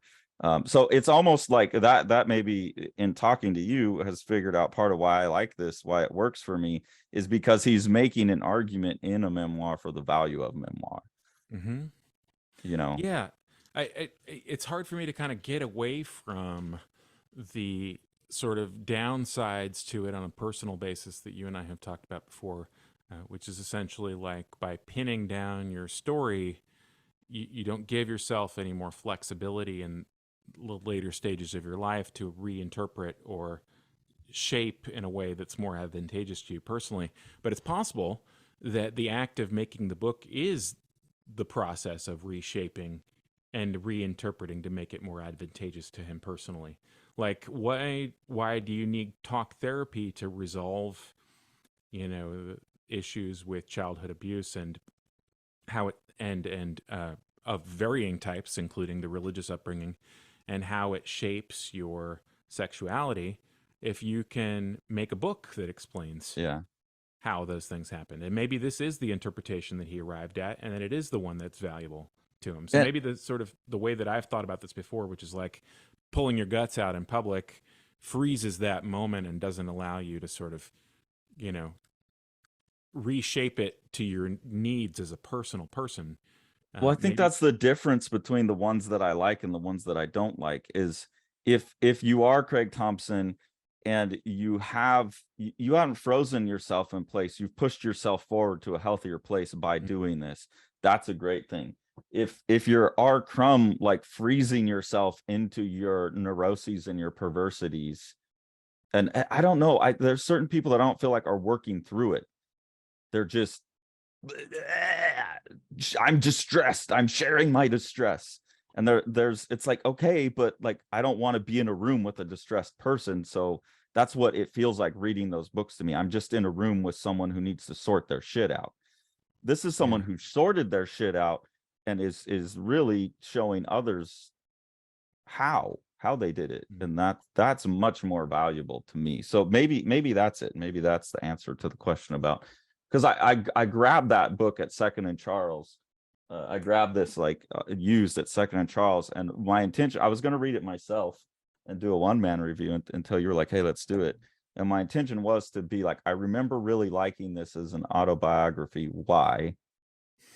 So it's almost like that maybe in talking to you has figured out part of why I like this, why it works for me, is because he's making an argument in a memoir for the value of memoir, Mm-hmm. you know. Yeah, it's hard for me to kind of get away from the sort of downsides to it on a personal basis that you and I have talked about before, which is essentially like by pinning down your story, you don't give yourself any more flexibility in later stages of your life to reinterpret or shape in a way that's more advantageous to you personally. But it's possible that the act of making the book is the process of reshaping and reinterpreting to make it more advantageous to him personally. Like why do you need talk therapy to resolve, issues with childhood abuse and how it and of varying types, including the religious upbringing, and how it shapes your sexuality, if you can make a book that explains Yeah. how those things happen. And maybe this is the interpretation that he arrived at, and that it is the one that's valuable to him. So And maybe the sort of the way that I've thought about this before, which is like pulling your guts out in public, freezes that moment and doesn't allow you to sort of, you know, reshape it to your needs as a personal person. well, I think Maybe. that's the difference between the ones that I like and the ones that I don't like, is if you are Craig Thompson and you haven't frozen yourself in place, you've pushed yourself forward to a healthier place by doing this. That's a great thing. If you're R. Crumb, like freezing yourself into your neuroses and your perversities, and I don't know, there's certain people that I don't feel like are working through it. They're just, I'm distressed, I'm sharing my distress, and there's it's like, okay, but like I don't want to be in a room with a distressed person. So that's what it feels like reading those books to me. I'm just in a room with someone who needs to sort their shit out. This is Yeah. someone who sorted their shit out and is really showing others how they did it, Mm. and that's much more valuable to me. So maybe that's it. Maybe that's the answer to the question about, because I grabbed that book at Second and Charles. I grabbed this like used at Second and Charles, and my intention, I was going to read it myself and do a one-man review until you were like, hey, let's do it. And my intention was to be like, I remember really liking this as an autobiography. Why?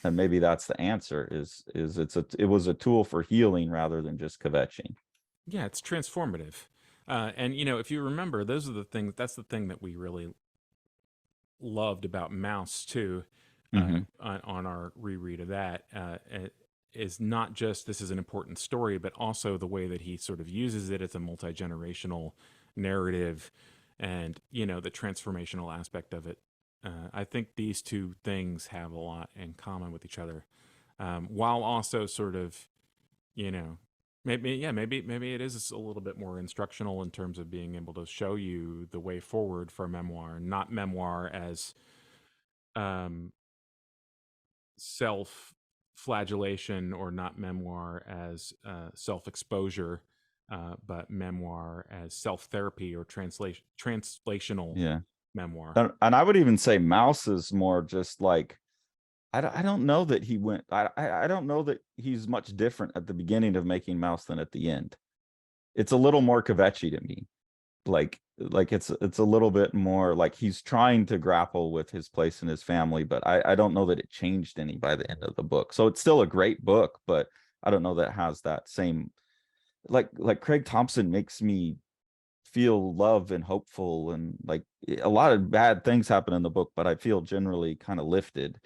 And maybe that's the answer, is it was a tool for healing rather than just kvetching. Yeah, it's transformative. And if you remember, those are the things. That's the thing that we really loved about Mouse too. Mm-hmm. On our reread of that, is not just this is an important story, but also the way that he sort of uses it as a multi generational narrative, and the transformational aspect of it. I think these two things have a lot in common with each other, while also sort of, maybe it is a little bit more instructional in terms of being able to show you the way forward for memoir, not memoir as self-flagellation, or not memoir as self-exposure, but memoir as self-therapy or translational Yeah. memoir. And I would even say Mouse is more just like, I don't know that he went, I don't know that he's much different at the beginning of making Mouse than at the end. It's a little more kvetchy to me. Like it's a little bit more like he's trying to grapple with his place in his family, but I don't know that it changed any by the end of the book. So it's still a great book, but I don't know that it has that same, like Craig Thompson makes me feel love and hopeful, and like a lot of bad things happen in the book, but I feel generally kind of lifted.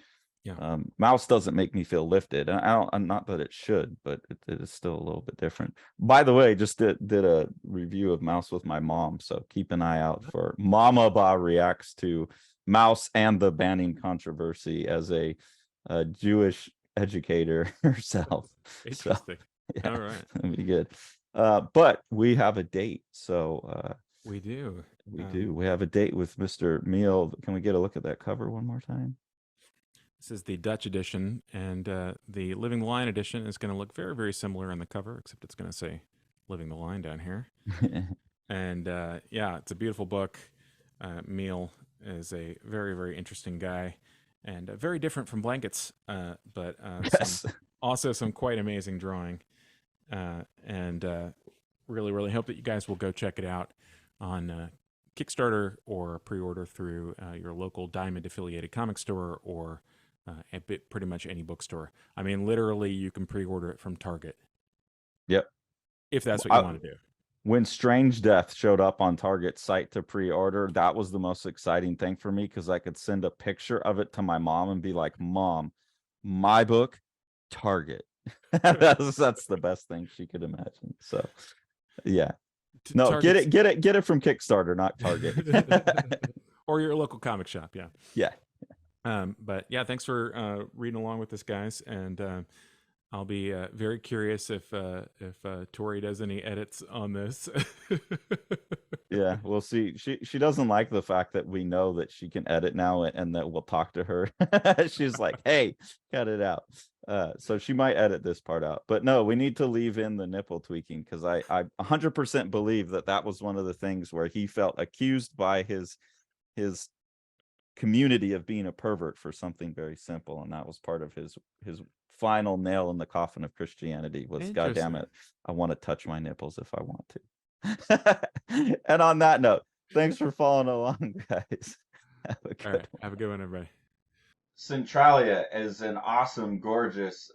Yeah. Mouse doesn't make me feel lifted, and I'm not that it should, but it is still a little bit different. By the way, just did a review of Mouse with my mom, so keep an eye out for Mama Ba reacts to Mouse and the banning controversy as a Jewish educator herself. Interesting. So, yeah, All right. that'd be good. But we have a date, so We do. we have a date with Mr. Meal. Can we get a look at that cover one more time? This is the Dutch edition, and the Living the Line edition is going to look very, very similar on the cover, except it's going to say Living the Line down here. And yeah, it's a beautiful book. Meal is a very, very interesting guy, and very different from Blankets, but Yes. also some quite amazing drawing. And really, really hope that you guys will go check it out on Kickstarter, or pre-order through your local Diamond affiliated comic store, or pretty much any bookstore. I mean, literally, you can pre-order it from Target. Yep. If that's what you want to do. When Strange Death showed up on Target's site to pre-order, that was the most exciting thing for me, because I could send a picture of it to my mom and be like, Mom, my book, Target. that's the best thing she could imagine. So yeah. No, Target's... get it from Kickstarter, not Target. Or your local comic shop. Yeah. But yeah, thanks for reading along with us, guys, and I'll be very curious if Tori does any edits on this. Yeah, we'll see. She doesn't like the fact that we know that she can edit now, and that we'll talk to her. She's like, hey, cut it out. So she might edit this part out, but no, we need to leave in the nipple tweaking, because I 100% believe that was one of the things where he felt accused by his community of being a pervert for something very simple, and that was part of his final nail in the coffin of Christianity was, God damn it, I want to touch my nipples if I want to. And on that note, thanks for following along, guys. Have a good one. Have a good one, everybody. Centralia is an awesome, gorgeous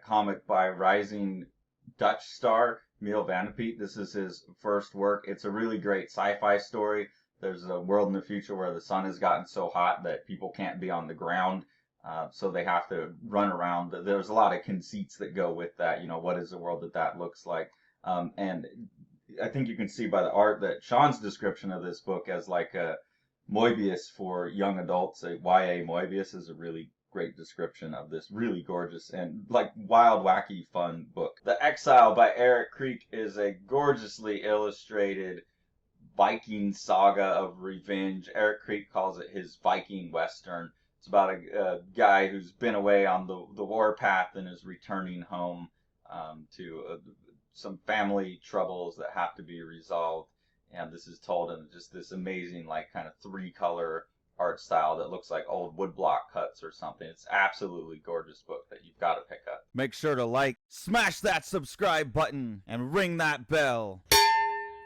comic by rising Dutch star Miel van de Piet. This is his first work. It's a really great sci-fi story. There's a world in the future where the sun has gotten so hot that people can't be on the ground. So they have to run around. There's a lot of conceits that go with that. What is the world that looks like? And I think you can see by the art that Sean's description of this book as like a Moebius for young adults, a YA Moebius, is a really great description of this really gorgeous and like wild, wacky, fun book. The Exile by Eric Creek is a gorgeously illustrated Viking saga of revenge. Eric Creek calls it his Viking Western. It's about a guy who's been away on the warpath and is returning home to some family troubles that have to be resolved. And this is told in just this amazing, like, kind of 3-color art style that looks like old woodblock cuts or something. It's absolutely gorgeous book that you've got to pick up. Make sure to like, smash that subscribe button, and ring that bell.